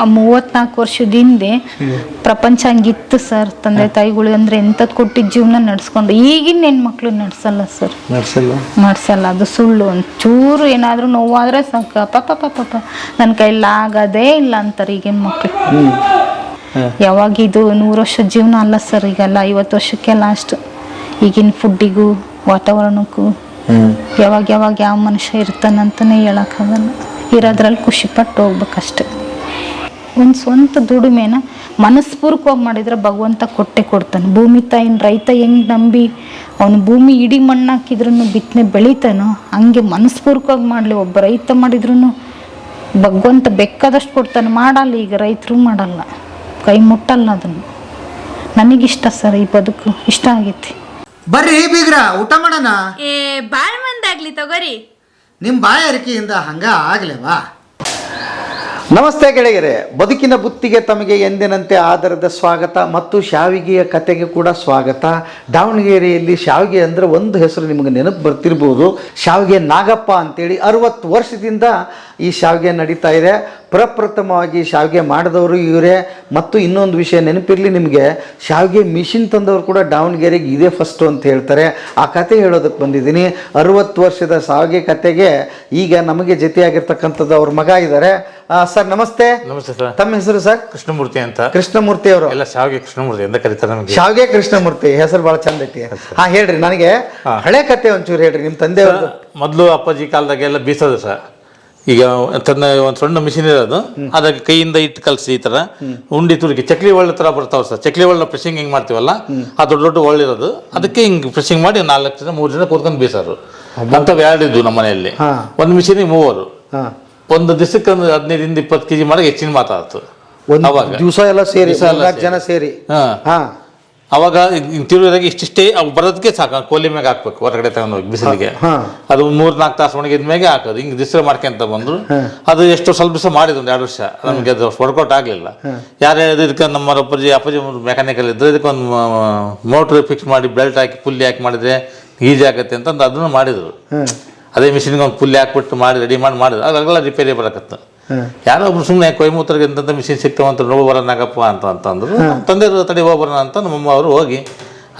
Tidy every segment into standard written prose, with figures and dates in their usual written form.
34 ವರ್ಷದ ಹಿಂದೆ ಪ್ರಪಂಚ ಹಂಗಿತ್ತು ಸರ್. ತಂದೆ ತಾಯಿಗಳು ಅಂದ್ರೆ ಎಂಥದ್ದು ಕೊಟ್ಟಿದ್ದ ಜೀವನ ನಡ್ಸ್ಕೊಂಡು ಈಗಿನ ಹೆಣ್ಮಕ್ಳು ನಡ್ಸಲ್ಲ ಸರ್, ನಡ್ಸಲ್ಲ. ಅದು ಸುಳ್ಳು. ಒಂಚೂರು ಏನಾದರೂ ನೋವಾದ್ರೆ ಸಾಕು ಪಾಪ ನನ್ನ ಕೈಲಿ ಆಗೋದೇ ಇಲ್ಲ ಅಂತಾರೆ ಈಗಿನ ಮಕ್ಳು. ಯಾವಾಗ ಇದು 100 ವರ್ಷದ ಜೀವನ ಅಲ್ಲ ಸರ್, ಈಗೆಲ್ಲ 50 ವರ್ಷಕ್ಕೆ ಲಾಸ್ಟ್. ಈಗಿನ ಫುಡ್ಡಿಗೂ ವಾತಾವರಣಕ್ಕೂ ಯಾವಾಗ ಯಾವ ಮನುಷ್ಯ ಇರ್ತಾನಂತನೇ ಹೇಳೋಕ್ಕಾಗಲ್ಲ. ಇರೋದ್ರಲ್ಲಿ ಖುಷಿಪಟ್ಟು ಹೋಗ್ಬೇಕಷ್ಟೆ. ಒಂದು ಸ್ವಂತ ದುಡಿಮೆನ ಮನಸ್ಪೂರ್ವಕವಾಗಿ ಮಾಡಿದರೆ ಭಗವಂತ ಕೊಟ್ಟೆ ಕೊಡ್ತಾನೆ. ಭೂಮಿ ತಾಯಿನ ರೈತ ಹೆಂಗೆ ನಂಬಿ ಅವನು ಭೂಮಿ ಇಡೀ ಮಣ್ಣು ಹಾಕಿದ್ರೂ ಬಿತ್ತನೆ ಬೆಳಿತಾನೋ ಹಂಗೆ ಮನಸ್ಪೂರ್ವಕವಾಗಿ ಮಾಡಲಿ. ಒಬ್ಬ ರೈತ ಮಾಡಿದ್ರೂ ಭಗವಂತ ಬೇಕಾದಷ್ಟು ಕೊಡ್ತಾನೆ. ಮಾಡಲ್ಲ, ಈಗ ರೈತರು ಮಾಡಲ್ಲ, ಕೈ ಮುಟ್ಟಲ್ಲ ಅದನ್ನು. ನನಗಿಷ್ಟ ಸರ್, ಈ ಬದುಕು ಇಷ್ಟ ಆಗೈತಿ. ಬರ್ರಿ ಬೀಗ್ರ, ಊಟ ಮಾಡೋಣ. ಬಾಳ್ ಮಂದಾಗ್ಲಿ ತಗೋರಿ. ನಿಮ್ಮ ಬಾಯ ಅರಿಕೆಯಿಂದ ಹಂಗ ಆಗ್ಲೇವಾ? ನಮಸ್ತೆ ಗೆಳೆಯರೆ, ಬದುಕಿನ ಬುತ್ತಿಗೆ ತಮಗೆ ಎಂದಿನಂತೆ ಆಧಾರದ ಸ್ವಾಗತ ಮತ್ತು ಶಾವಿಗೆಯ ಕತೆಗೆ ಕೂಡ ಸ್ವಾಗತ. ದಾವಣಗೆರೆಯಲ್ಲಿ ಶಾವಿಗೆ ಅಂದರೆ ಒಂದು ಹೆಸರು ನಿಮಗೆ ನೆನಪು ಬರ್ತಿರ್ಬೋದು, ಶಾವಿಗೆ ನಾಗಪ್ಪ ಅಂತೇಳಿ. 60 ವರ್ಷದಿಂದ ಈ ಶಾವಿಗೆ ನಡೀತಾ ಇದೆ. ಪ್ರಪ್ರಥಮವಾಗಿ ಶಾವಿಗೆ ಮಾಡಿದವರು ಇವರೇ. ಮತ್ತು ಇನ್ನೊಂದು ವಿಷಯ ನೆನಪಿರಲಿ ನಿಮಗೆ, ಶಾವಿಗೆ ಮಿಷಿನ್ ತಂದವರು ಕೂಡ ದಾವಣಗೆರೆಗೆ ಇದೇ ಫಸ್ಟು ಅಂತ ಹೇಳ್ತಾರೆ. ಆ ಕತೆ ಹೇಳೋದಕ್ಕೆ ಬಂದಿದ್ದೀನಿ. 60 ವರ್ಷದ ಶಾವಿಗೆ ಕತೆಗೆ ಈಗ ನಮಗೆ ಜೊತೆಯಾಗಿರ್ತಕ್ಕಂಥದ್ದು ಅವ್ರ ಮಗ ಇದ್ದಾರೆ. ಸರ್ ನಮಸ್ತೆ. ನಮಸ್ತೆ ಸರ್. ತಮ್ಮ ಹೆಸರು ಸರ್? ಕೃಷ್ಣಮೂರ್ತಿ ಅಂತ. ಕೃಷ್ಣಮೂರ್ತಿ ಅವರು ಎಲ್ಲ ಶಾವಿಗೆ ಕೃಷ್ಣಮೂರ್ತಿ ಅಂತ ಕರೀತಾರೆ ನಮಗೆ. ಶಾವಿಗೆ ಕೃಷ್ಣಮೂರ್ತಿ ಹೆಸರು ಬಹಳ ಚಂದ ಐತಿ. ಹಾ ಹೇಳ್ರಿ, ನನಗೆ ಹಳೆ ಕತೆ ಒಂಚೂರು ಹೇಳ್ರಿ. ನಿಮ್ಮ ತಂದೆಯವ್ರದ್ದು ಮೊದಲು ಅಪ್ಪಾಜಿ ಕಾಲದಾಗೆಲ್ಲ ಬೀಸೋದು ಸರ್. ಈಗ ತನ್ನ ಒಂದು ಸಣ್ಣ ಮಿಷಿನ್ ಇರೋದು, ಅದಕ್ಕೆ ಕೈಯಿಂದ ಇಟ್ಟು ಕಲಸಿ ಈ ತರ ಉಂಡಿ ತುರುಕಿ ಚಕ್ಲಿ ಒಳ್ಳೆ ತರ ಬರ್ತಾವ ಸರ್. ಚಕ್ಲಿ ಒಳ್ಳೆ ಪ್ರೆಸಿಂಗ್ ಹಿಂಗ್ ಮಾಡ್ತೀವಲ್ಲ, ಆ ದೊಡ್ಡ ಒಳ್ಳಿರೋದು, ಅದಕ್ಕೆ ಹಿಂಗ್ ಪ್ರೆಸಿಂಗ್ ಮಾಡಿ 4 ಜನ 3 ಜನ ಕೂತ್ಕೊಂಡು ಬೀಸೋರು ಅಂತವ್ ಎರಡಿದ್ವು ನಮ್ಮ ಮನೆಯಲ್ಲಿ. ಒಂದು ಮಿಷಿನಿಗೆ 3. ಒಂದು ದಿವಸಕ್ಕೆ ಒಂದು 15-20 kg ಮಾಡಿ ಹೆಚ್ಚಿನ ಮಾತಾಡ್ತು. ಅವಾಗ ದಿವಸ ಎಲ್ಲ ಸೇರಿ 4 ಜನ ಸೇರಿ. ಅವಾಗ ತಿರುಗಿದಾಗ ಇಷ್ಟಿಷ್ಟೇ ಅವು ಬರೋದಕ್ಕೆ ಸಾಕು. ಕೋಲಿ ಮ್ಯಾಗ ಹಾಕ್ಬೇಕು, ಹೊರಗಡೆ ತಗೊಂಡೋಗಿ ಬಿಸಿಲಿಗೆ. ಅದು 3-4 ತಾಸು ಒಣಗಿದ ಮ್ಯಾಗೆ ಹಾಕೋದು. ಹಿಂಗೆ ದಿವಸ ಮಾಡ್ಕೊಂತ ಬಂದ್ರು. ಅದು ಎಷ್ಟು ಸ್ವಲ್ಪ ದಿವಸ ಮಾಡಿದ್ರು, 1-2 ವರ್ಷ. ನಮಗೆ ಅದು ವರ್ಕೌಟ್ ಆಗಲಿಲ್ಲ. ಯಾರು ಹೇಳಿದ್ರು, ಇದಕ್ಕೆ ನಮ್ಮ ಅಪ್ಪಾಜಿ ಮೆಕ್ಯಾನಿಕಲ್ ಇದ್ರು, ಇದಕ್ಕೊಂದು ಮೋಟ್ರ್ ಫಿಕ್ಸ್ ಮಾಡಿ ಬೆಲ್ಟ್ ಹಾಕಿ ಪುಲ್ಲಿ ಹಾಕಿ ಮಾಡಿದ್ರೆ ಈಜಿ ಆಗತ್ತೆ ಅಂತ ಅದನ್ನು ಮಾಡಿದ್ರು. ಅದೇ ಮಿಷಿನ್ಗೆ ಒಂದು ಪುಲ್ಲಿ ಹಾಕ್ಬಿಟ್ಟು ಮಾಡಿ ರೆಡಿ ಮಾಡಿದ್ರು. ಅವಾಗೆಲ್ಲ ರಿಪೇರಿ ಬರಕತ್ತು. ಯಾರೋ ಒಬ್ರು ಸುಮ್ಮನೆ ಕೊಯಮೂತ್ರಿಗೆ ಎಂತ ಮಿಷಿನ್ ಸಿಗ್ತಾವಂತ ನೋವು ಬರೋನಾಗಪ್ಪ ಅಂತಂದ್ರು. ತಂದೆ ತಡೆ ಹೋಗ್ಬರೋಣ ಅಂತ ನಮ್ಮಮ್ಮ ಅವರು ಹೋಗಿ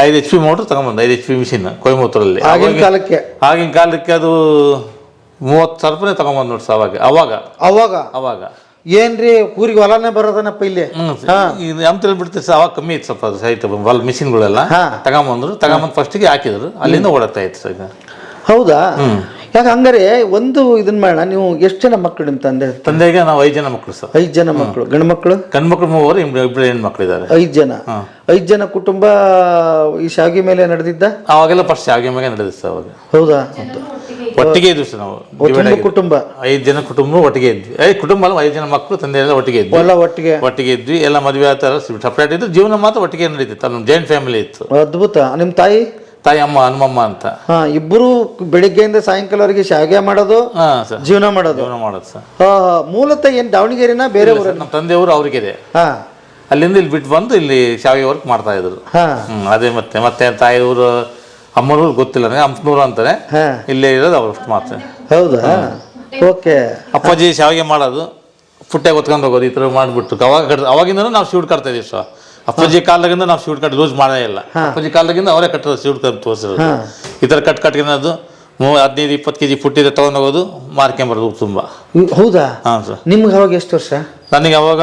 5 HP ಮೋಟ್ರ್ ತಗೊಂಡ್ಬಂದು. 5 HP ಮಿಷಿನ್ ಕೊಯಮೂತ್ರಲ್ಲಿ. ಆಗಿನ ಕಾಲಕ್ಕೆ ಅದು 30,000 ರೂಪಾಯಿ ತಗೊಂಡ್ಬಂದು ನೋಡಿ ಸರ್. ಅವಾಗ ಏನ್ರಿ ಊರಿಗೆ ಹೊಲನೇ ಬರೋದನಪ್ಪ ಇಲ್ಲಿ. ಅಂತ ಬಿಡ್ತೀವಿ ಸರ್. ಅವಾಗ ಕಮ್ಮಿ ಇತ್ತು ಸ್ವಲ್ಪ ಅದು ಸೈಟ್ ಹೊಲ ಮಿಷಿನ್ಗಳೆಲ್ಲ ತಗೊಂಬಂದು ಫಸ್ಟಿಗೆ ಹಾಕಿದ್ರು. ಅಲ್ಲಿಂದ ಓಡಾಡ್ತಾ ಇತ್ತು ಸರ್. ಈಗ ಹೌದಾ? ಯಾಕೆ ಹಂಗಾರೆ ಒಂದು ಇದನ್ನ ಮಾಡೋಣ. ನೀವು ಎಷ್ಟು ಜನ ಮಕ್ಕಳು ನಿಮ್ಮ ತಂದೆಗೆ? ನಾವು 5 ಜನ ಮಕ್ಕಳು ಸರ್. 5 ಜನ ಮಕ್ಕಳು. ಗಂಡು ಮಕ್ಕಳು 3, 2 ಹೆಣ್ಮಕ್ಳು ಇದ್ದಾರೆ. 5 ಜನ ಕುಟುಂಬ ಈ ಶಾವಿಗೆ ಮೇಲೆ ನಡೆದಿದ್ದ? ಅವಾಗೆಲ್ಲ ಫಸ್ಟ್ ಶಾವಿಗೆ ಮೇಲೆ ನಡೆದಿತ್ತು ಸರ್. ಅವಾಗ ಹೌದಾ? ಒಟ್ಟಿಗೆ ಇದ್ವಿ ಸರ್ ನಾವು. ಕುಟುಂಬ 5 ಜನ ಕುಟುಂಬ ಒಟ್ಟಿಗೆ ಇದ್ವಿ. ಕುಟುಂಬ ಅಲ್ಲ, 5 ಜನ ಮಕ್ಕಳು, ತಂದೆ ಎಲ್ಲ ಒಟ್ಟಿಗೆ ಇದ್ವಿ. ಎಲ್ಲ ಒಟ್ಟಿಗೆ ಇದ್ವಿ. ಎಲ್ಲ ಮದುವೆ ಆತರ ಸಪ್ರೇಟ್ ಇದ್ದು, ಜೀವನ ಮಾತ್ರ ಒಟ್ಟಿಗೆ ನಡೀತಿತ್ತು. ನಮ್ಮ ಜಾಯಿಂಟ್ ಫ್ಯಾಮಿಲಿ ಇತ್ತು. ಅದ್ಭುತ. ನಿಮ್ಮ ತಾಯಿ ಅಮ್ಮ ಹನುಮಮ್ಮ ಅಂತ. ಇಬ್ಬರು ಬೆಳಿಗ್ಗೆಯಿಂದ ಸಾಯಂಕಾಲವರೆಗೆ ಶಾವಿಗೆ ಮಾಡೋದು, ಜೀವನ ಮಾಡೋದು ಸರ್. ಮೂಲತಃ ಏನ್ ದಾವಣಗೆರೆನ ಬೇರೆ ಊರು? ನಮ್ಮ ತಂದೆಯವರು ಅವ್ರಿಗೆ. ಅಲ್ಲಿಂದ ಇಲ್ಲಿ ಬಿಟ್ಟು ಬಂದು ಇಲ್ಲಿ ಶಾವಿಗೆ ವರ್ಕ್ ಮಾಡ್ತಾ ಇದ್ರು. ಅದೇ ಮತ್ತೆ ತಾಯಿಯವರು ಅಮ್ಮನೂರು ಗೊತ್ತಿಲ್ಲ ನನಗೆ, ಅಮ್ಮನೂರು ಅಂತಾರೆ. ಇಲ್ಲೇ ಇರೋದು ಅವ್ರು ಮಾತ್ರ. ಹೌದಾ? ಓಕೆ. ಅಪ್ಪಾಜಿ ಶಾವಿಗೆ ಮಾಡೋದು, ಪುಟ್ಟೆ ಹೊತ್ಕೊಂಡು ಹೋಗೋದು, ಈ ಥರ ಮಾಡಿಬಿಟ್ಟು ಅವಾಗಿಂದ ನಾವು ಶೂಟ್ ಕಟ್ತಾ ಇದೀವಿ ಸರ್. ಅಪ್ಪಾಜಿ ಕಾಲದಾಗಿಂದ ನಾವು ಶೂಟ್ ಕಟ್ ಲೂಸ್ ಮಾಡೇ ಇಲ್ಲ. ಅಪ್ಪಾಜಿ ಕಾಲದಾಗಿಂದ ಅವರೇ ಕಟ್ಟೋದು, ಶೂಟ್ ಕಟ್ ತೋರಿಸಿರೋದು. ಈ ಥರ ಕಟ್ಕೊಳೋದು 15-20 kg ಪುಟ್ಟಿದೆ ತಗೊಂಡೋಗೋದು, ಮಾರ್ಕೊಂಬರೋದು ತುಂಬ. ಹೌದಾ? ಹಾಂ ಸರ್. ನಿಮ್ಗೆ ಅವಾಗ ಎಷ್ಟು ವರ್ಷ? ನನಗೆ ಅವಾಗ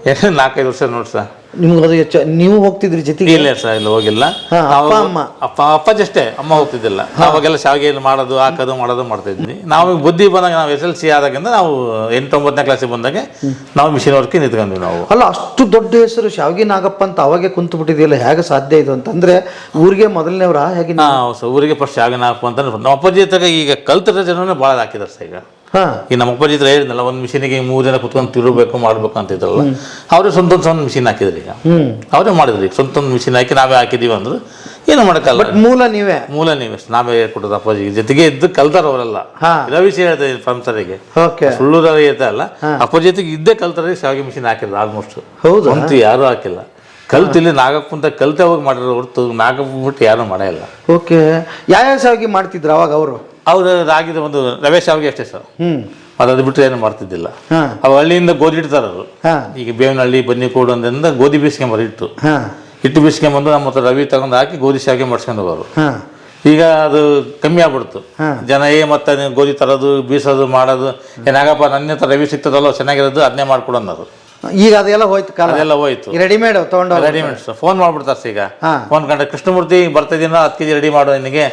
4-5 ವರ್ಷ ನೋಡಿ ಸರ್. ನಿಮ್ಗೆ ಅದು ನೀವು ಹೋಗ್ತಿದ್ರಿ ಜೊತೆಗೆ? ಇಲ್ಲ ಸರ್, ಇಲ್ಲ ಹೋಗಿಲ್ಲ. ಅಪ್ಪಾಜಿ ಅಷ್ಟೇ, ಅಮ್ಮ ಹೋಗ್ತಿದ್ದಿಲ್ಲ. ಅವಾಗೆಲ್ಲ ಶಾವಿಗೆ ಮಾಡೋದು, ಹಾಕೋದು ಮಾಡ್ತಾ ಇದ್ವಿ. ನಾವು ಬುದ್ಧಿ ಬಂದಾಗ, ನಾವು SLC ಆದಾಗಿಂದ ನಾವು 8-9ನೇ ಕ್ಲಾಸಿಗೆ ಬಂದಾಗ ನಾವು ಮಿಷಿನ್ ವರ್ಕ್ ನಿಂತ್ಕೊಂಡ್ವಿ ನಾವು. ಅಲ್ಲ, ಅಷ್ಟು ದೊಡ್ಡ ಹೆಸರು ಶಾವಿಗೆ ನಾಗಪ್ಪ ಅಂತ ಅವಾಗೆ ಕುಂತು ಬಿಟ್ಟಿದೆಯಲ್ಲ, ಹೇಗೆ ಸಾಧ್ಯ ಇದು ಅಂತಂದ್ರೆ? ಊರಿಗೆ ಮೊದಲನೇವ್ರ ಹೇಗೆ? ಊರಿಗೆ ಫಸ್ಟ್ ಶಾವಿಗೆ ನಾಗಪ್ಪ ಅಂತ ನಮ್ಮ ಅಪ್ಪಾಜಿ ಹತ್ರ ಈಗ ಕಲ್ತಿರೋ ಜನನೇ ಭಾಳ ಹಾಕಿದಾರೆ ಸರ್. ಈಗ ನಮ್ಮ ಅಪ್ಪಾಜಿ ಹತ್ರ ಹೇಳಿದ್ನಲ್ಲ, ಒಂದು ಮಿಷಿನಿಗೆ 3 ಜನ ಕುತ್ಕೊಂಡು ತಿರುಗಬೇಕು ಮಾಡ್ಬೇಕು ಅಂತಿದ್ರಲ್ಲ, ಅವರೇ ಸ್ವಂತ ಮಿಷಿನ್ ಹಾಕಿದ್ರು. ಈಗ ಅವರೇ ಮಾಡಿದ್ರು. ಈಗ ಸ್ವಂತ ಮಿಷಿನ್ ಹಾಕಿ ನಾವೇ ಹಾಕಿದೀವಿ ಅಂದ್ರು ಏನು ಮಾಡಕ್ಕಲ್ಲ. ಮೂಲ ನೀವೇ ನಾವೇ ಹೇಳ್ಕೊಟ್ಟದ್ದು. ಅಪ್ಪಾಜಿ ಜೊತೆಗೆ ಇದ್ದು ಕಲ್ತಾರ ಅವರೆಲ್ಲ. ವಿಷಯ ಹೇಳ್ತಾರೆ ಸಂಸಾರಿಗೆ, ಸುಳ್ಳು ಹೇಳ್ತಾ ಅಲ್ಲ, ಅಪ್ಪಾಜಿ ಜೊತೆಗೆ ಇದ್ದೇ ಕಲ್ತಾರೆ. ಶಾವಿಗೆ ಮಿಷಿನ್ ಹಾಕಿದ್ರು ಆಲ್ಮೋಸ್ಟ್. ಅಂತೂ ಯಾರು ಹಾಕಿಲ್ಲ. ಕಲ್ತಿಲ್ಲಿ ನಾಗಪ್ಪ ಅಂತ ಕಲ್ತೆ ಹೋಗಿ ಮಾಡಿರೋ ಹೊರತು ನಾಗಪ್ಪ ಬಿಟ್ಟು ಯಾರು ಮಾಡೇ ಇಲ್ಲ. ಓಕೆ. ಯಾವ್ಯಾವ ಶಾವಿಗೆ ಮಾಡ್ತಿದ್ರು ಅವಾಗ ಅವರು? ರಾಗಿದ ಒಂದು ರವೆ ಶಾವಿಗೆ ಅಷ್ಟೇ ಸರ್. ಅದು ಬಿಟ್ಟರೆ ಏನು ಮಾಡ್ತಿದ್ದಿಲ್ಲ. ಹಾ. ಅವು ಹಳ್ಳಿಯಿಂದ ಗೋಧಿ ಹಿಟ್ಟು ತರೋರು. ಹಾ. ಈಗ ಬೇವಿನಹಳ್ಳಿ ಬನ್ನಿಕೋಡು ಅಂದಿಂದ ಗೋಧಿ ಬೀಸ್ಕೊಂಬರು ಹಿಟ್ಟು. ಹಾ. ಹಿಟ್ಟು ಬೀಸ್ಕೊಂಬಂದು ನಮ್ಮ ಹತ್ರ ರವಿ ತಗೊಂಡು ಹಾಕಿ ಗೋಧಿ ಶಾವಿಗೆ ಮಾಡ್ಸ್ಕೊಂಡು ಹೋಗೋರು. ಹಾ. ಈಗ ಅದು ಕಮ್ಮಿ ಆಗ್ಬಿಡ್ತು. ಜನ ಮತ್ತೆ ನೀವು ಗೋಧಿ ತರೋದು ಬೀಸೋದು ಮಾಡೋದು ಏನಾಗಪ್ಪ ನನ್ನ ಹತ್ರ ರವಿ ಸಿಗ್ತದಲ್ಲ ಚೆನ್ನಾಗಿರೋದು ಅದನ್ನೇ ಮಾಡ್ಕೊಡು ಅನ್ನೋರು. ಈಗ ಅದೆಲ್ಲ ಹೋಯ್ತು ಕಾಲ, ಅದೆಲ್ಲ ಹೋಯ್ತು. ರೆಡಿಮೇಡ್ ತಗೊಂಡು ರೆಡಿಮೇಡ್ ಫೋನ್ ಮಾಡ್ಬಿಡ್ತಾರೆ ಈಗ. ಫೋನ್ ಕಂಡ್ರೆ ಕೃಷ್ಣಮೂರ್ತಿ ಬರ್ತಿದ್ದೀನೋ 10 kg ರೆಡಿ ಮಾಡು ನಿನಗೆ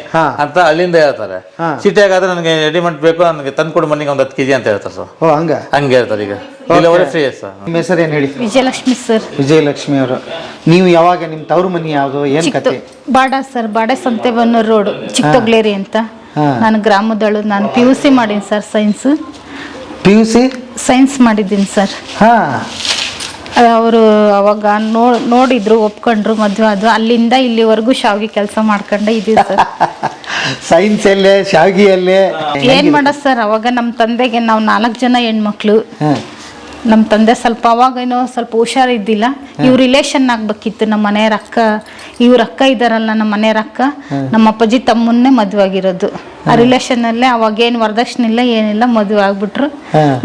ಅಂತ ಅಲ್ಲಿಂದ ಹೇಳ್ತಾರೆ. ಸಿಟಿಯಾಗಾದ್ರೆ ನನಗೆ ರೆಡಿಮೇಡ್ ಬೇಕು, ನನಗೆ ತಂದ್ಕೊಡು ಮನೆಗೆ ಒಂದು 10 kg ಅಂತ ಹೇಳ್ತಾರೆ ಸರ್. ಓ ಹಂಗ ಹಂಗೆ ಹೇಳ್ತಾರೆ. ಈಗ ಡೆಲಿವರಿ ಫ್ರೀ ಸರ್. ನಿಮ್ಮ ಹೆಸರು ಏನು ಹೇಳಿ? ವಿಜಯಲಕ್ಷ್ಮಿ ಸರ್. ವಿಜಯಲಕ್ಷ್ಮಿ ಅವರು, ನೀವು ಯಾವಾಗ ನಿಮ್ಮ ತವ್ರ ಮನೆ ಯಾವುದು, ಏನು ಕತೆ? ಬಾಡ ಸರ್, ಬಾಡ ಸಂತೆಬನ್ನೂರು ರೋಡ್, ಚಿಕ್ಕತೊಗ್ಲೇರಿ ಅಂತ. ನಾನು ಗ್ರಾಮದಳು. ನಾನು PUC ಮಾಡೀನಿ ಸರ್, PUC ಸೈನ್ಸ್ ಮಾಡಿದ್ದೀನಿ ಸರ್. ಅವರು ಅವಾಗ ನೋಡಿದ್ರು, ಒಪ್ಕೊಂಡ್ರು, ಮದುವೆ ಅದು. ಅಲ್ಲಿಂದ ಇಲ್ಲಿವರೆಗೂ ಶಾವಿಗೆ ಕೆಲಸ ಮಾಡ್ಕೊಂಡೆ ಇದೀವಿ ಸರ್. ಸೈನ್ಸ್ ಎಲ್ಲೇ, ಶಾವಿಗೆಯಲ್ಲೇ ಏನ್ ಮಾಡೋದು ಸರ್, ಅವಾಗ ನಮ್ಮ ತಂದೆಗೆ ನಾವು 4 ಜನ ಹೆಣ್ಮಕ್ಳು. ನಮ್ಮ ತಂದೆ ಸ್ವಲ್ಪ ಅವಾಗೇನೋ ಸ್ವಲ್ಪ ಹುಷಾರಿದ್ದಿಲ್ಲ. ಇವ್ರ ರಿಲೇಷನ್ ಆಗ್ಬೇಕಿತ್ತು. ನಮ್ಮ ಮನೆಯವ್ರ ಅಕ್ಕ, ಇವ್ರ ಅಕ್ಕ ಇದ್ದಾರಲ್ಲ, ನಮ್ಮ ಮನೆಯವ್ರ ಅಕ್ಕ, ನಮ್ಮ ಅಪ್ಪಾಜಿ ತಮ್ಮನ್ನೇ ಮದುವೆ ಆಗಿರೋದು. ಆ ರಿಲೇಷನ್ನಲ್ಲೇ ಅವಾಗೇನು ವರದಕ್ಷಿಣೆ ಇಲ್ಲ, ಏನಿಲ್ಲ, ಮದುವೆ ಆಗ್ಬಿಟ್ರು.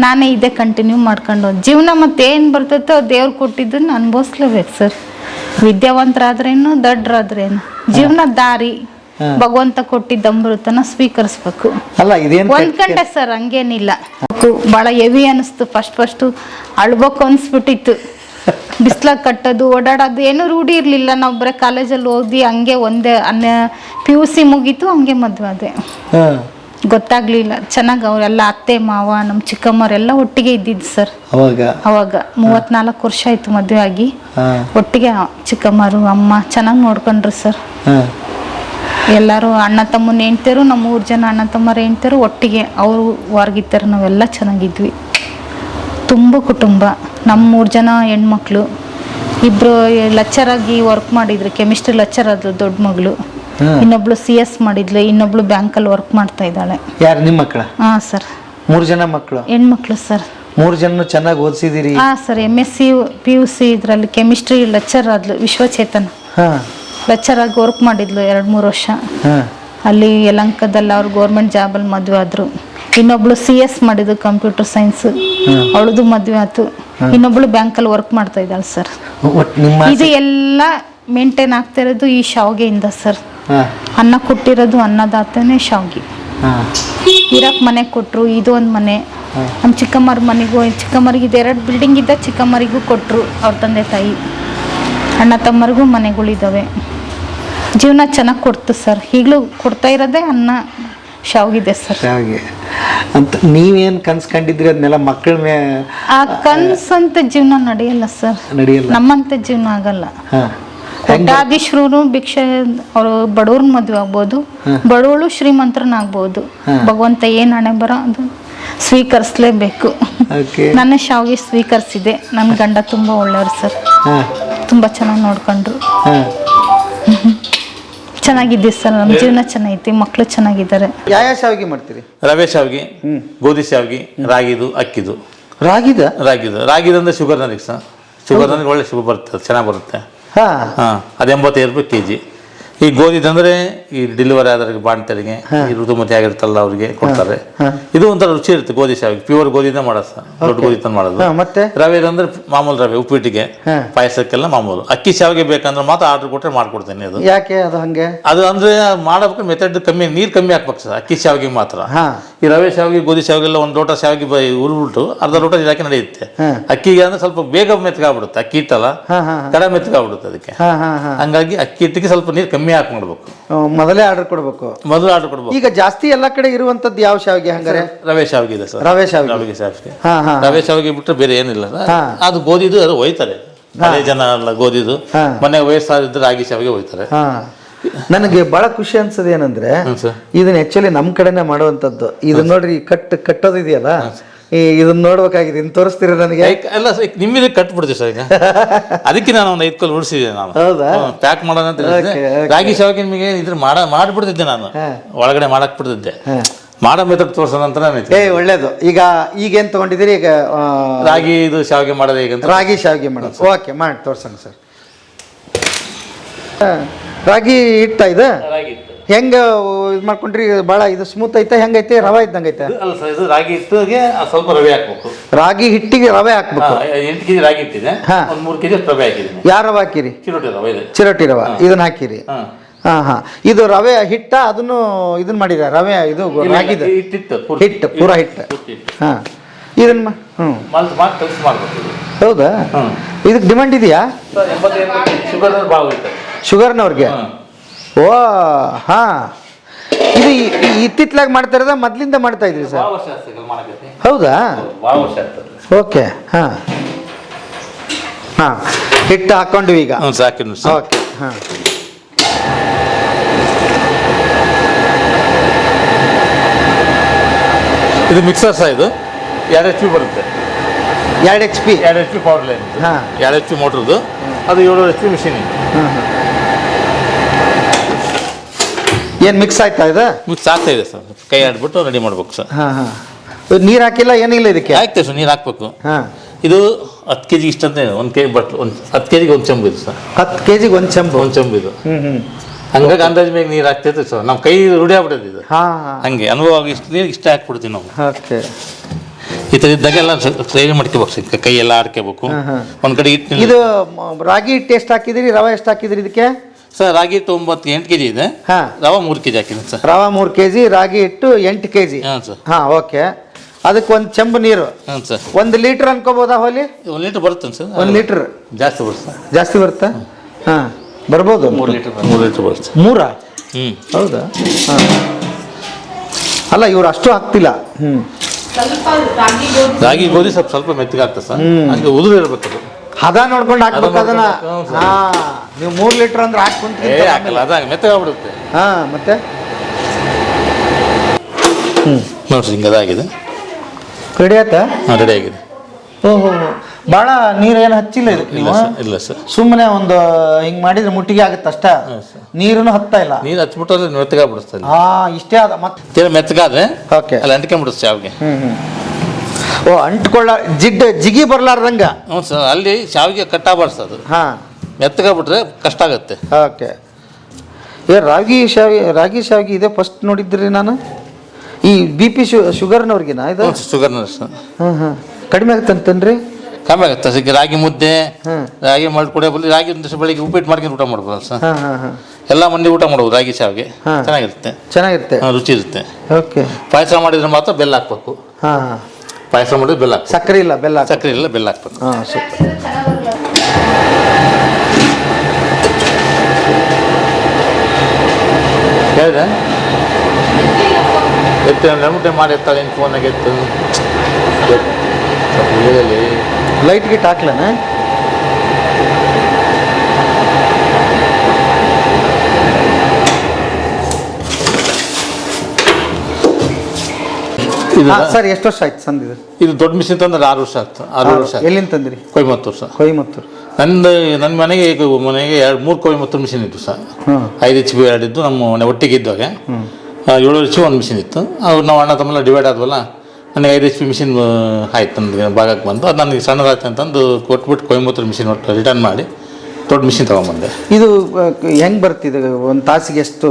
ನಾನೇ ಇದೇ ಕಂಟಿನ್ಯೂ ಮಾಡ್ಕೊಂಡು ಜೀವನ ಮತ್ತೆ ಏನು ಬರ್ತೈತೋ ದೇವ್ರು ಕೊಟ್ಟಿದ್ದನ್ನು ಅನುಭವಿಸ್ಲೇಬೇಕು ಸರ್. ವಿದ್ಯಾವಂತರಾದ್ರೇನು ದಡ್ಡರಾದ್ರೇನು ಜೀವನ ದಾರಿ ಭಗವಂತ ಕೊಟ್ಟಿದ್ದ ಅಮೃತನ ಸ್ವೀಕರಿಸ್ಬೇಕು. ಅಲ್ಲ ಇದೇನು ಒಂದ್ಕಂಡೆ ಸರ್, ಹಂಗೇನಿಲ್ಲ. ಭಾಳ ಹೆವಿ ಅನಿಸ್ತು. ಫಸ್ಟ್ ಅಳ್ಬೇಕು ಅನ್ಸ್ಬಿಟ್ಟಿತ್ತು. ಬಿಸ್ಲಾಗ ಕಟ್ಟೋದು, ಓಡಾಡೋದು ಏನೂ ರೂಢಿ ಇರಲಿಲ್ಲ. ನಾವು ಬರೀ ಕಾಲೇಜಲ್ಲಿ ಓದಿ ಹಂಗೆ ಒಂದೇ PUC ಮುಗೀತು, ಹಂಗೆ ಮದುವೆ ಅದೇ ಗೊತ್ತಾಗ್ಲಿಲ್ಲ. ಚೆನ್ನಾಗಿ ಅವರೆಲ್ಲ ಅತ್ತೆ ಮಾವ ನಮ್ಮ ಚಿಕ್ಕಮ್ಮರೆಲ್ಲ ಒಟ್ಟಿಗೆ ಇದ್ದಿದ್ದು ಸರ್. ಅವಾಗ 34 ವರ್ಷ ಆಯ್ತು ಮದುವೆ ಆಗಿ. ಒಟ್ಟಿಗೆ ಚಿಕ್ಕಮ್ಮರು ಅಮ್ಮ ಚೆನ್ನಾಗಿ ನೋಡ್ಕೊಂಡ್ರು ಸರ್. ಎಲ್ಲರೂ ಅಣ್ಣ ತಮ್ಮನ ಹೆಂಡ್ತಿರು, ನಮ್ಮ 3 ಜನ ಅಣ್ಣ ತಮ್ಮರ ಹೆಂಡ್ತಿರು ಒಟ್ಟಿಗೆ. ಅವರು ಹೊರಗಿತ್ತಾರೆ, ನಾವೆಲ್ಲ ಚೆನ್ನಾಗಿದ್ವಿ. ತುಂಬ ಕುಟುಂಬ. ನಮ್ಮ 3 ಜನ ಹೆಣ್ಮಕ್ಳು. ಇಬ್ಬರು ಲೆಕ್ಚರಾಗಿ ವರ್ಕ್ ಮಾಡಿದ್ರು, ಕೆಮಿಸ್ಟ್ರಿ ಲೆಕ್ಚರ್ ಆದ್ಲು ದೊಡ್ಡ ಮಗಳು. ಇನ್ನೊಬ್ಳು CS ಮಾಡಿದ್ಲು, ಇನ್ನೊಬ್ಳು ಬ್ಯಾಂಕಲ್ಲಿ ವರ್ಕ್ ಮಾಡ್ತಾ ಇದ್ದಾಳೆ. ಯಾರು ನಿಮ್ಮ ಮಕ್ಕಳ? ಹಾಂ ಸರ್. 3 ಜನ ಮಕ್ಕಳು, ಹೆಣ್ಮಕ್ಳು ಸರ್. 3 ಜನ ಚೆನ್ನಾಗಿ ಓದಿಸಿದಿರಿ? ಹಾಂ ಸರ್. MSc PUC ಇದರಲ್ಲಿ ಕೆಮಿಸ್ಟ್ರಿ ಲೆಕ್ಚರ್ ಆದ್ಲು, ವಿಶ್ವಚೇತನ ಲೆಕ್ಚರ್ ಆಗಿ ವರ್ಕ್ ಮಾಡಿದ್ಲು 2-3 ವರ್ಷ. ಅಲ್ಲಿ ಯಲಂಕದಲ್ಲಿ ಅವ್ರು ಗೌರ್ಮೆಂಟ್ ಜಾಬಲ್ಲಿ ಮದುವೆ ಆದ್ರು. ಇನ್ನೊಬ್ಳು CS ಮಾಡಿದ್ದು ಕಂಪ್ಯೂಟರ್ ಸೈನ್ಸ್, ಅವಳದು ಮದುವೆ ಆಯ್ತು. ಇನ್ನೊಬ್ಳು ಬ್ಯಾಂಕಲ್ಲಿ ವರ್ಕ್ ಮಾಡ್ತಾ ಇದ್ದಾಳೆ ಸರ್. ಇದು ಎಲ್ಲ ಮೇಂಟೈನ್ ಆಗ್ತಾ ಇರೋದು ಈ ಶಾವಿಗೆಯಿಂದ ಸರ್. ಅನ್ನ ಕೊಟ್ಟಿರೋದು ಅನ್ನದಾತನೇ ಶಾವಿಗೆ. ಇರಕ್ಕೆ ಮನೆ ಕೊಟ್ಟರು, ಇದು ಒಂದು ಮನೆ. ನಮ್ಮ ಚಿಕ್ಕಮ್ಮರ ಮನೆಗೂ, ಚಿಕ್ಕಮ್ಮರಿಗೆ ಇದು 2 ಬಿಲ್ಡಿಂಗ್ ಇದ್ದ, ಚಿಕ್ಕಮ್ಮರಿಗೂ ಕೊಟ್ಟರು ಅವ್ರ ತಂದೆ ತಾಯಿ. ಅಣ್ಣ ತಮ್ಮರಿಗೂ ಮನೆಗಳಿದ್ದಾವೆ. ಜೀವನ ಚೆನ್ನಾಗಿ ಕೊಡ್ತು ಸರ್. ಈಗಲೂ ಕೊಡ್ತಾ ಇರೋದೇ ಅನ್ನ ಶಾವಿಗೆ ಸರ್. ಶಾವಿಗೆ ಅಂತ ನೀವೇನು ಕನ್ಸ್ಕೊಂಡಿದ್ರಿ ಅದನ್ನೆಲ್ಲ ಮಕ್ಕಳ ಆ ಕನ್ಸಂತ ಜೀವನ ನಡೆಯಲ್ಲ ಸರ್. ನಡೆಯಲ್ಲ, ನಮ್ಮಂತ ಜೀವನ ಆಗಲ್ಲ. ಕೋಟ್ಯಾಧೀಶರು ಭಿಕ್ಷೆ, ಅವರು ಬಡವ್ರನ್ನ ಮದುವೆ ಆಗ್ಬೋದು, ಬಡವಳು ಶ್ರೀಮಂತರನ್ನಾಗ್ಬೋದು. ಭಗವಂತ ಏನು ಹಣೆ ಬರೋ ಅದು ಸ್ವೀಕರಿಸ್ಲೇಬೇಕು. ನನ್ನ ಶಾವಿಗೆ ಸ್ವೀಕರಿಸಿದೆ. ನನ್ನ ಗಂಡ ತುಂಬ ಒಳ್ಳೆಯವ್ರು ಸರ್, ತುಂಬ ಚೆನ್ನಾಗಿ ನೋಡ್ಕೊಂಡ್ರು. ಚೆನ್ನಾಗಿದ್ದೀವಿ ಸರ್, ನಮ್ಮ ಜೀವನ ಚೆನ್ನಾಗೈತಿ, ಮಕ್ಕಳು ಚೆನ್ನಾಗಿದ್ದಾರೆ. ಯಾವ ಶಾವಿಗೆ ಮಾಡ್ತೀರಿ? ರವೆ ಶಾವಿಗೆ, ಗೋಧಿ ಶಾವಿಗೆ, ರಾಗಿದು, ಅಕ್ಕಿದು. ರಾಗಿದಂದ್ರೆ ಶುಗರ್ ನನಗೆ ಸರ್. ಶುಗರ್ ನನಗೆ ಒಳ್ಳೆ ಶುಗರ್ ಬರುತ್ತೆ, ಚೆನ್ನಾಗಿ ಬರುತ್ತೆ. ಅದು 85 ರೂಪಾಯಿ kg. ಈ ಗೋಧಿದಂದ್ರೆ ಈ ಡೆಲಿವರಿ ಆದವ್ರಿಗೆ, ಬಾಣ್ತರಿಗೆ, ಈ ಋತುಮತಿ ಆಗಿರುತ್ತಲ್ಲ ಅವ್ರಿಗೆ ಕೊಡ್ತಾರೆ. ಇದು ಒಂಥರ ರುಚಿ ಇರುತ್ತೆ. ಗೋಧಿ ಶಾವಿಗೆ ಪ್ಯೂರ್ ಗೋಧಿನ ಮಾಡೋದು ಸರ್, ದೊಡ್ಡ ಗೋಧಿ ತಂದು ಮಾಡೋದು. ಮತ್ತೆ ರವೆ ಅಂದ್ರೆ ಮಾಮೂಲು ರವೆ, ಉಪ್ಪಿಟ್ಟಿಗೆ ಪಾಯಸಕ್ಕೆಲ್ಲ ಮಾಮೂಲು. ಅಕ್ಕಿ ಶಾವಿಗೆ ಬೇಕಂದ್ರೆ ಮಾತ್ರ ಆರ್ಡರ್ ಕೊಟ್ಟರೆ ಮಾಡ್ಕೊಡ್ತೇನೆ. ಅದು ಯಾಕೆ ಅದು ಹಂಗೆ? ಅದು ಅಂದ್ರೆ ಮಾಡಬೇಕು ಮೆಥಡ್ ಕಮ್ಮಿ, ನೀರು ಕಮ್ಮಿ ಹಾಕ್ಬೇಕು ಸರ್ ಅಕ್ಕಿ ಶಾವಿಗೆ ಮಾತ್ರ. ಈ ರವೆ ಶಾವಿಗೆ, ಗೋಧಿ ಶಾವಿಗೆ ಎಲ್ಲ 1 ಲೋಟ ಶಾವಿಗೆ ಉರುಬಿಟ್ಟು ಅರ್ಧ ಲೋಟ ನೀರು ಹಾಕಿ ನಡೆಯುತ್ತೆ. ಅಕ್ಕಿಗೆ ಅಂದ್ರೆ ಸ್ವಲ್ಪ ಬೇಗ ಮೆತ್ತಗಾಗ್ಬಿಡುತ್ತೆ. ಅಕ್ಕಿ ಇಟ್ಟಲ್ಲ ಕಡೆ ಮೆತ್ತಗಾಗ್ಬಿಡುತ್ತೆ ಅದಕ್ಕೆ. ಹಂಗಾಗಿ ಅಕ್ಕಿ ಹಿಟ್ಟಿಗೆ ಸ್ವಲ್ಪ ನೀರು ಕಮ್ಮಿ ಹಾಕಿ ಮಾಡ್ಬೇಕು. ಮೊದಲೇ ಆರ್ಡರ್ ಕೊಡ್ಬೇಕು. ಈಗ ಜಾಸ್ತಿ ಎಲ್ಲಾ ಕಡೆ ಇರುವಂತದ್ದು ಯಾವ ಶಾವಿಗೆ ಹಂಗಾರೆ? ರವೆ ಶಾವಿಗೆ ಇದೆ ಸರ್. ರವೆ ಶಾವಿಗೆ ಬಿಟ್ಟರೆ ಬೇರೆ ಏನಿಲ್ಲ. ಅದು ಗೋಧಿದು ಅದು ಒಯ್ತಾರೆ ಹಳೆ ಜನ ಎಲ್ಲ. ಗೋಧಿದು ಮನೆ ವಯಸ್ಸಾದಿದ್ರೆ ರಾಗಿ ಶಾವಿಗೆ ಒಯ್ತಾರೆ. ನನಗೆ ಬಹಳ ಖುಷಿ ಅನ್ಸೋದು ಏನಂದ್ರೆ, ಇದನ್ನ ಆಕ್ಚುಲಿ ನಮ್ ಕಡೆನೆ ಮಾಡುವಂತದ್ದು. ಇದನ್ನ ನೋಡ್ರಿ, ಕಟ್ಟೋದಿದೆಯಲ್ಲ, ಇದನ್ನ ನೋಡ್ಬೇಕಾಗಿದೆ. ಇನ್ ತೋರಿಸ್ತೀರ ನನಗೆ? ಎಲ್ಲ ನಿಮ್ಮಿದ ಕಟ್ಬಿಡ್ತೀವಿ ಸರ್. ಈಗ ಅದಕ್ಕೆ ನಾನು ಒಂದು 5 ಕಲ್ ಉಳಿಸಿದೆ. ನಾನು ಪ್ಯಾಕ್ ಮಾಡೋಣ ಅಂತ ರಾಗಿ ಶಾವಿಗೆ ನಿಮಗೆ ಇದ್ರ ಮಾಡ್ಬಿಡ್ತಿದ್ದೆ ನಾನು. ಒಳಗಡೆ ಮಾಡಕ್ ಬಿಡ್ತಿದ್ದೆ. ಮಾಡೋ ಮೆಥಡ್ ತೋರ್ಸೋಣ ಅಂತ ಒಳ್ಳೇದು. ಈಗೇನ್ ತಗೊಂಡಿದ್ದೀರಿ? ಈಗ ರಾಗಿ ಇದು ಶಾವಿಗೆ ಮಾಡೋದು ಹೇಗೆ? ರಾಗಿ ಶಾವಿಗೆ ಮಾಡೋದು. ಓಕೆ, ಮಾಡಿ ತೋರ್ಸೋಣ ಸರ್. ರಾಗಿ ಹಿಟ್ಟ ಇದೆ. ಹೆಂಗೆ ಇದು ಮಾಡ್ಕೊಂಡ್ರಿ? ಭಾಳ ಇದು ಸ್ಮೂತ್ ಐತೆ, ಹೆಂಗೈತೆ? ರವೆ ಇದ್ದಂಗೆ ಐತೆ? ಅಲ್ಲ ಸರ್, ಇದು ರಾಗಿ ಹಿಟ್ಟಿಗೆ ಸ್ವಲ್ಪ ರವೆ ಹಾಕ್ಬೇಕು. ರಾಗಿ ಹಿಟ್ಟಿಗೆ ರವೆ ಹಾಕ್ಬೇಕು. 8 kg ರಾಗಿ ಹಿಟ್ಟಿದೆ, ಒಂದು 3 kg ರವೆ ಹಾಕಿದ್ದೀನಿ. ಯಾವ ರವೆ ಹಾಕಿರಿ? ಚಿರೋಟಿ ರವೆ ಇದೆ. ಚಿರೋಟಿ ರವೆ ಇದನ್ನ ಹಾಕಿರಿ. ಹಾಂ. ಇದು ರವೆ ಹಿಟ್ಟ, ಅದನ್ನು ಇದನ್ನ ಮಾಡಿರ ರವೆ ಇದು ರಾಗಿದು ಹಿಟ್ಟು, ಪೂರಾ ಹಿಟ್ಟು. ಹಾಂ, ಇದನ್ನ ಹೌದಾ? ಇದಕ್ಕೆ ಡಿಮಾಂಡ್ ಇದೆಯಾ? ಶುಗರ್ನವ್ರಿಗೆ? ಓ ಹಾಂ. ಇದು ಇತ್ತಿತ್ತಲಾಗಿ ಮಾಡ್ತಾ ಇರೋದ ಮೊದಲಿಂದ ಮಾಡ್ತಾ ಇದ್ರಿ ಸರ್? ಹೌದಾ? ಓಕೆ. ಹಾಂ ಹಾಂ, ಹಿಟ್ಟು ಹಾಕ್ಕೊಂಡ್ವಿ ಈಗ. ಓಕೆ. ಹಾಂ, ಇದು ಮಿಕ್ಸರ್ ಸಹ, ಇದು 2 HP ಬರುತ್ತೆ. 2 HP ಪವರ್ ಲೈನ್. ಹಾಂ, 2 HP ಮೋಟ್ರದ್ದು, ಅದು 7 HP ಮಿಷಿನ್. ಏನು ಮಿಕ್ಸ್ ಆಯ್ತಾ ಇದು? ಮಿಕ್ಸ್ ಆಗ್ತಾ ಇದೆ ಸರ್, ಕೈ ಆಡ್ಬಿಟ್ಟು ರೆಡಿ ಮಾಡ್ಬೇಕು ಸರ್. ಹಾಂ ಹಾಂ. ನೀರು ಹಾಕಿಲ್ಲ, ಏನಿಲ್ಲ ಇದಕ್ಕೆ? ಹಾಕ್ತೇವೆ ಸರ್, ನೀರು ಹಾಕ್ಬೇಕು. ಹಾಂ, ಇದು 10 kg ಇಷ್ಟಂತ 1 kg ಬಟ್ 10 kg ಒಂದು ಚೆಂಬು ಇದು ಸರ್. 10 kg ಒಂದು ಚೆಂಬು? ಒಂದು ಚೆಂಬು ಇದು. ಹಂಗಾಗಿ ಅಂದಾಜು ಮೇಲೆ ನೀರು ಹಾಕ್ತೈತೆ ಸರ್. ನಮ್ಮ ಕೈ ರೂಢಿ ಆಗ್ಬಿಟ್ಟೈತೆ ಇದು. ಹಾಂ, ಹಂಗೆ ಅನುಭವ ಇಷ್ಟು ನೀರು ಇಷ್ಟ ಹಾಕ್ಬಿಡ್ತೀವಿ ನಾವು. ಓಕೆ. ಈ ಥರ ಇದ್ದಾಗೆಲ್ಲ ರೆಡಿ ಮಾಡ್ಕೋಬೇಕು ಸರ್, ಕೈ ಎಲ್ಲ ಆಡ್ಕೋಬೇಕು. ಒಂದು ಕಡೆ ಇಟ್ಟು. ಇದು ರಾಗಿ ಹಿಟ್ಟು ಎಷ್ಟು ಹಾಕಿದಿರಿ, ರವೆ ಎಷ್ಟು ಹಾಕಿದಿರಿ ಇದಕ್ಕೆ? ಸರ್ ರಾಗಿ ಹಿಟ್ಟು 8 kg ಇದೆ. ಹಾಂ, ರವೆ 3 kg ಹಾಕಿದ್ದೀನಿ ಸರ್. ರವೆ 3 kg, ರಾಗಿ ಹಿಟ್ಟು 8 kg. ಹಾಂ ಸರ್. ಹಾಂ, ಓಕೆ. ಅದಕ್ಕೆ ಒಂದು ಚೆಂಬು ನೀರು. ಹಾಂ ಸರ್. 1 ಲೀಟ್ರ್ ಅನ್ಕೋಬೋದಾ ಹೋಲಿ? 1 ಲೀಟ್ರ್ ಬರುತ್ತೆ ಸರ್. 1 ಲೀಟ್ರ್ ಜಾಸ್ತಿ ಬರುತ್ತೆ. ಜಾಸ್ತಿ ಬರುತ್ತಾ? ಹಾಂ, ಬರ್ಬೋದು. 3 ಲೀಟ್ರ್ ಬರುತ್ತೆ. 3? ಹೌದಾ? ಹಾಂ. ಅಲ್ಲ, ಇವ್ರು ಅಷ್ಟು ಆಗ್ತಿಲ್ಲ. ರಾಗಿ ಗೋಧಿ ಸ್ವಲ್ಪ ಮೆತ್ತಗೆ ಆಗ್ತದೆ ಸರ್, ಹಂಗೆ ಉದುರು ಇರಬೇಕು. ಅದು ಹದ ನೋಡ್ಕೊಂಡು ಹಾಕ್ಬೇಕು ಅದನ್ನ. ಹಾಂ, ನೀವು 3 ಲೀಟ್ರ್ ಅಂದ್ರೆ ಹಾಕ್ಕೊಂತೀರಿ? ಹಾಕಲ್ಲ, ಅದಾಗ ಮೆತ್ತಗಾಗ್ಬಿಡುತ್ತೆ. ಹಾಂ, ಮತ್ತೆ ನೋಡ್ರಿ ಹಿಂಗೆ ಅದಾಗಿದೆ. ರೆಡಿ ಆಯ್ತಾ? ಹಾಂ, ರೆಡಿ ಆಗಿದೆ. ಓಹೋ, ಭಾಳ ನೀರೇನು ಹಚ್ಚಿಲ್ಲ ಇದಕ್ಕೆ ನೀವು? ಇಲ್ಲ ಸರ್, ಸುಮ್ಮನೆ ಒಂದು ಹಿಂಗೆ ಮಾಡಿದ್ರೆ ಮುಟ್ಟಿಗೆ ಆಗುತ್ತೆ ಅಷ್ಟ, ನೀರನ್ನು ಹತ್ತಾ ಇಲ್ಲ. ನೀರು ಹಚ್ಬಿಟ್ರೆ ಮೆತ್ತಗಾಗ್ಬಿಡುತ್ತೆ. ಹಾಂ, ಇಷ್ಟೇ ಆದ ಮತ್ತೆ ಮೆತ್ತಗಾದ್ರೆ ಓಕೆ, ಅಲ್ಲಿ ಅಂಟ್ಕೊಂಡ್ಬಿಡುತ್ತೆ ಶಾವಿಗೆ. ಓ, ಅಂಟ್ಕೊಳ್ಳ ಜಿಗಿ ಬರ್ಲಾರ್ದಂಗ? ಹ್ಞೂ ಸರ್, ಅಲ್ಲಿ ಶಾವಿಗೆ ಕಟ್ಟಾಗಬಾರ್ದು ಅದು. ಹಾಂ, ಮೆತ್ತಗಾಗ್ಬಿಟ್ರೆ ಕಷ್ಟ ಆಗುತ್ತೆ. ಓಕೆ. ರಾಗಿ ಶಾವಿಗೆ ಇದೆ ಫಸ್ಟ್ ನೋಡಿದ್ರಿ ನಾನು. ಈ BP ಶುಗರ್ನವ್ರಿಗಿನ ಇದು? ಶುಗರ್ನ ಸರ್. ಹಾಂ ಹಾಂ, ಕಡಿಮೆ ಆಗುತ್ತೆ ಅಂತನ್ರಿ? ಕಮ್ಮಿ ಆಗುತ್ತೆ ಸರ್. ರಾಗಿ ಮುದ್ದೆ, ರಾಗಿ ಮಾಡಿ ಕುಡಿಯೋಬಲ್ಲಿ ರಾಗಿ ಒಂದು ದಿವಸ ಬೆಳಿಗ್ಗೆ ಉಪ್ಪಿಟ್ಟು ಮಾಡ್ಕೊಂಡು ಊಟ ಮಾಡ್ಬೋದು ಸರ್. ಹಾಂ ಹಾಂ ಹಾಂ, ಎಲ್ಲ ಮಂದಿ ಊಟ ಮಾಡ್ಬೋದು ರಾಗಿ ಶಾವಿಗೆ. ಚೆನ್ನಾಗಿರುತ್ತೆ, ರುಚಿ ಇರುತ್ತೆ. ಓಕೆ. ಪಾಯಸ ಮಾಡಿದ್ರೆ ಮಾತ್ರ ಬೆಲ್ಲ ಹಾಕ್ಬೇಕು. ಹಾಂ ಹಾಂ, ಪಾಯಸ ಮಾಡಿದ್ರೆ ಬೆಲ್ಲ ಹಾಕ್ಬೇಕು. ಸಕ್ಕರೆ ಇಲ್ಲ, ಬೆಲ್ಲ? ಸಕ್ಕರೆ ಇಲ್ಲ, ಬೆಲ್ಲ ಹಾಕ್ಬೇಕು. ಹಾಂ, ಸೂಪರ್. ಹೇಳಿದೆ ಎತ್ತು ನಮೂಟೆ ಮಾಡಿ ಎತ್ತಾಳೆ ಫೋನಾಗ ಎತ್ತು ಲೈಟ್ ಗಿಟ್ ಹಾಕ್ಲನ? ಸರ್, ಎಷ್ಟು ವರ್ಷ ಆಯ್ತು ಸಂದಿದ್ದು? ಇದು ದೊಡ್ಡ ಮಿಷಿನ್ ತಂದ್ರೆ 6 ವರ್ಷ ಆಯ್ತು. 6 ವರ್ಷ. ಎಲ್ಲಿಂದ ತಂದ್ರಿ? ಕೊಯಮತ್ತೂರು ಸರ್. ಕೊಯಮತ್ತೂರು. ನನ್ನ ಮನೆಗೆ 3 ಕೊಯಮತ್ತೂರು ಮಿಷಿನ್ ಇತ್ತು ಸರ್. 5 HP 2 ಇದ್ದು. ನಮ್ಮ ಒಟ್ಟಿಗೆ ಇದ್ದಾಗ 7 HP ಒಂದು ಮಿಷಿನ್ ಇತ್ತು. ಅವ್ರು ನಾವು ಅಣ್ಣ ತಮ್ಮೆಲ್ಲ ಡಿವೈಡ್ ಆದ್ವಲ್ಲ, ನನಗೆ 5 HP ಮಿಷಿನ್ ಆಯ್ತು, ನನಗೆ ಭಾಗಕ್ಕೆ ಬಂದು. ಅದು ನನಗೆ ಸಣ್ಣದಾಯ್ತು ಅಂತಂದು ಕೊಟ್ಬಿಟ್ಟು ಕೊಯಮತ್ತೂರು ಮಿಷಿನ್ ಒಟ್ಟು ರಿಟರ್ನ್ ಮಾಡಿ ದೊಡ್ಡ ಮಿಷಿನ್ ತೊಗೊಂಬಂದೆ. ಇದು ಹೆಂಗೆ ಬರ್ತಿದೆ? ಒಂದು ತಾಸಿಗೆ ಎಷ್ಟು?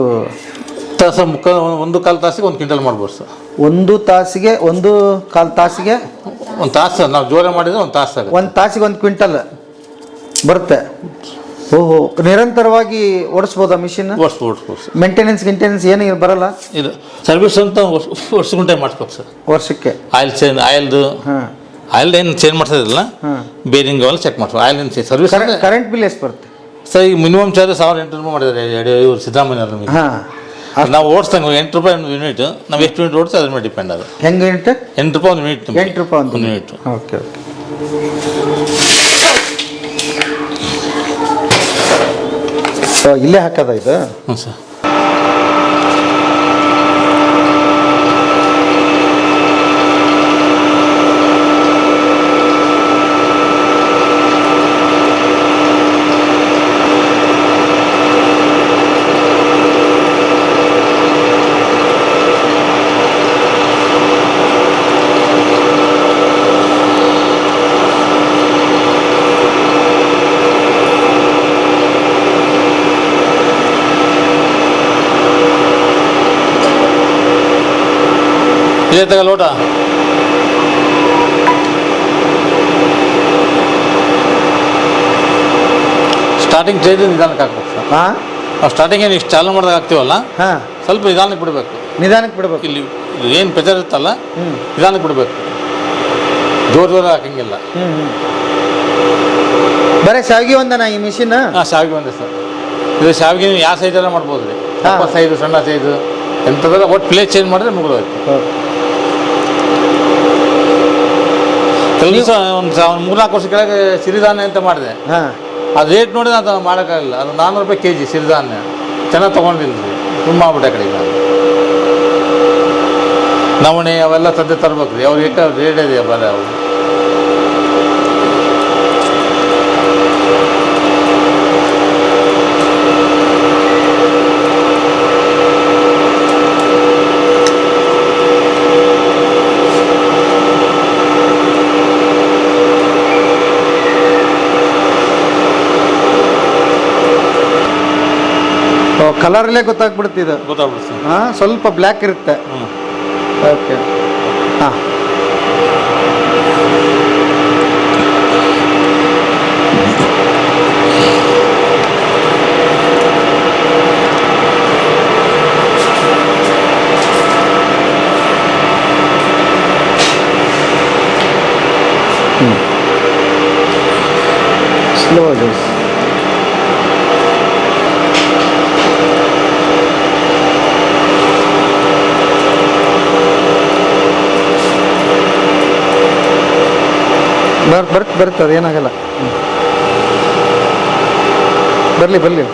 ಒಂದು ಕಾಲು ತಾಸಿಗೆ 1 ಕ್ವಿಂಟಲ್ ಮಾಡ್ಬೋದು ಸರ್. 1 ತಾಸಿಗೆ 1/4 ತಾಸಿಗೆ? 1 ತಾಸು ನಾವು ಜೋರ ಮಾಡಿದ್ರೆ 1 ತಾಸು ಆಗುತ್ತೆ. 1 ತಾಸಿಗೆ 1 ಕ್ವಿಂಟಲ್ ಬರುತ್ತೆ. ಓಹೋ, ನಿರಂತರವಾಗಿ ಓಡಿಸ್ಬೋದಾ ಮಿಷಿನ್? ಓಡಿಸ್ಬೋದು. ಮೇಂಟೆನೆನ್ಸ್ ಏನು ಬರಲ್ಲ? ಇದು ಸರ್ವಿಸ್ ಅಂತ ವರ್ಷಗಂಟೆ ಮಾಡಿಸ್ಬೇಕು ಸರ್. ವರ್ಷಕ್ಕೆ ಆಯಿಲ್ದು ಏನು ಚೇಂಜ್ ಮಾಡ್ಸೋದಿಲ್ಲ, ಬೇರಿಂಗ್ ಅವೆಲ್ಲ ಚೆಕ್ ಮಾಡಿಸ್ಬೇಕು. Oil service. ಕರೆಂಟ್ ಬಿಲ್ ಎಷ್ಟು ಬರುತ್ತೆ ಸರ್? ಈಗ ಮಿನಿಮಮ್ ಚಾರ್ಜ್ 1800 ಮಾಡಿದ್ದಾರೆ ಇವರು ಸಿದ್ದರಾಮಯ್ಯ ನಮಗೆ. ನಾವು ಓಡಿಸ್ದಂಗೆ 8 ರೂಪಾಯಿ ಒಂದು ಯೂನಿಟ್. ನಾವು ಎಷ್ಟು ಯೂನಿಟ್ ಓಡಿಸಿ ಅದ್ರ ಮೇಲೆ ಡಿಪೆಂಡ್ ಅದು. ಹೆಂಗೆ ಯೂನಿಟ್? 8 ರೂಪಾಯಿ ಒಂದು ಯೂನಿಟ್. 8 ರೂಪಾಯಿ ಒಂದು ಯೂನಿಟ್. Okay okay. ಇಲ್ಲೇ ಹಾಕದ ಇದು? ಹ್ಞೂ ಸರ್. ಇದೇ ತಗ ಲೋಟ. ಸ್ಟಾರ್ಟಿಂಗ್ ಸ್ಟೇಜ್ ನಿಧಾನಕ್ಕೆ ಹಾಕ್ಬೇಕು ಸರ್. ಹಾಂ ಸ್ಟಾರ್ಟಿಂಗ್ ಏನು ಇಷ್ಟು ಚಾಲು ಮಾಡಿದಾಗ ಹಾಕ್ತೀವಲ್ಲ, ಹಾಂ ಸ್ವಲ್ಪ ನಿಧಾನಕ್ಕೆ ಬಿಡಬೇಕು. ನಿಧಾನಕ್ಕೆ ಬಿಡ್ಬೇಕು. ಇಲ್ಲಿ ಏನು ಪ್ರೆಷರ್ ಇರುತ್ತಲ್ಲ, ನಿಧಾನಕ್ಕೆ ಬಿಡಬೇಕು. ಜೋರು ಹಾಕಂಗಿಲ್ಲ. ಬರೀ ಶಾವಿಗೆ ಒಂದನ ಈ ಮಿಷಿನ್? ಹಾಂ, ಶಾವಿಗೆ ಒಂದೇ ಸರ್. ಇದು ಶಾವಿಗೆ ನೀವು ಯಾವ ಸೈಜೆಲ್ಲ ಮಾಡ್ಬೋದು ರೀ. ದಪ್ಪ ಸೈಜು, ಸಣ್ಣ ಸೈಜು, ಎಂಥದ್ದೆಲ್ಲ ಒಟ್ಟು ಪ್ಲೇಸ್ ಚೇಂಜ್ ಮಾಡಿದ್ರೆ ಮುಗಿದೋಯ್ತು. ಕೆಲವು ದಿವಸ ಒಂದು 3-4 ವರ್ಷ ಕೆಳಗೆ ಸಿರಿಧಾನ್ಯ ಅಂತ ಮಾಡಿದೆ. ಹಾಂ, ಅದು ರೇಟ್ ನೋಡಿ ಅದು ಮಾಡೋಕ್ಕಾಗಲಿಲ್ಲ. ಅದು 400 ರೂಪಾಯಿ kg ಸಿರಿಧಾನ್ಯ. ಚೆನ್ನಾಗಿ ತೊಗೊಂಡಿಲ್ಲ ರೀ, ತುಂಬ ಆಗ್ಬಿಟ್ಟೆ ಕಡೆಗೆ. ನವಣೆ ಅವೆಲ್ಲ ಸದ್ಯ ತರ್ಬೇಕು ರೀ. ಅವ್ರಿಗೆ ರೇಟ್ ಇದೆ ಬರೀ ಅವರು. ಕಲರಲ್ಲೇ ಗೊತ್ತಾಗ್ಬಿಡುತ್ತಿದ್ದು. ಗೊತ್ತಾಗ್ಬಿಡ್ತು. ಹಾಂ, ಸ್ವಲ್ಪ ಬ್ಲ್ಯಾಕ್ ಇರುತ್ತೆ. ಓಕೆ. ಹಾಂ, ಸ್ಲೋ ದಿಸ್. ಬರುತ್ತೆ, ಅದು ಏನಾಗಲ್ಲ. ಬರಲಿ ಬರಲಿ.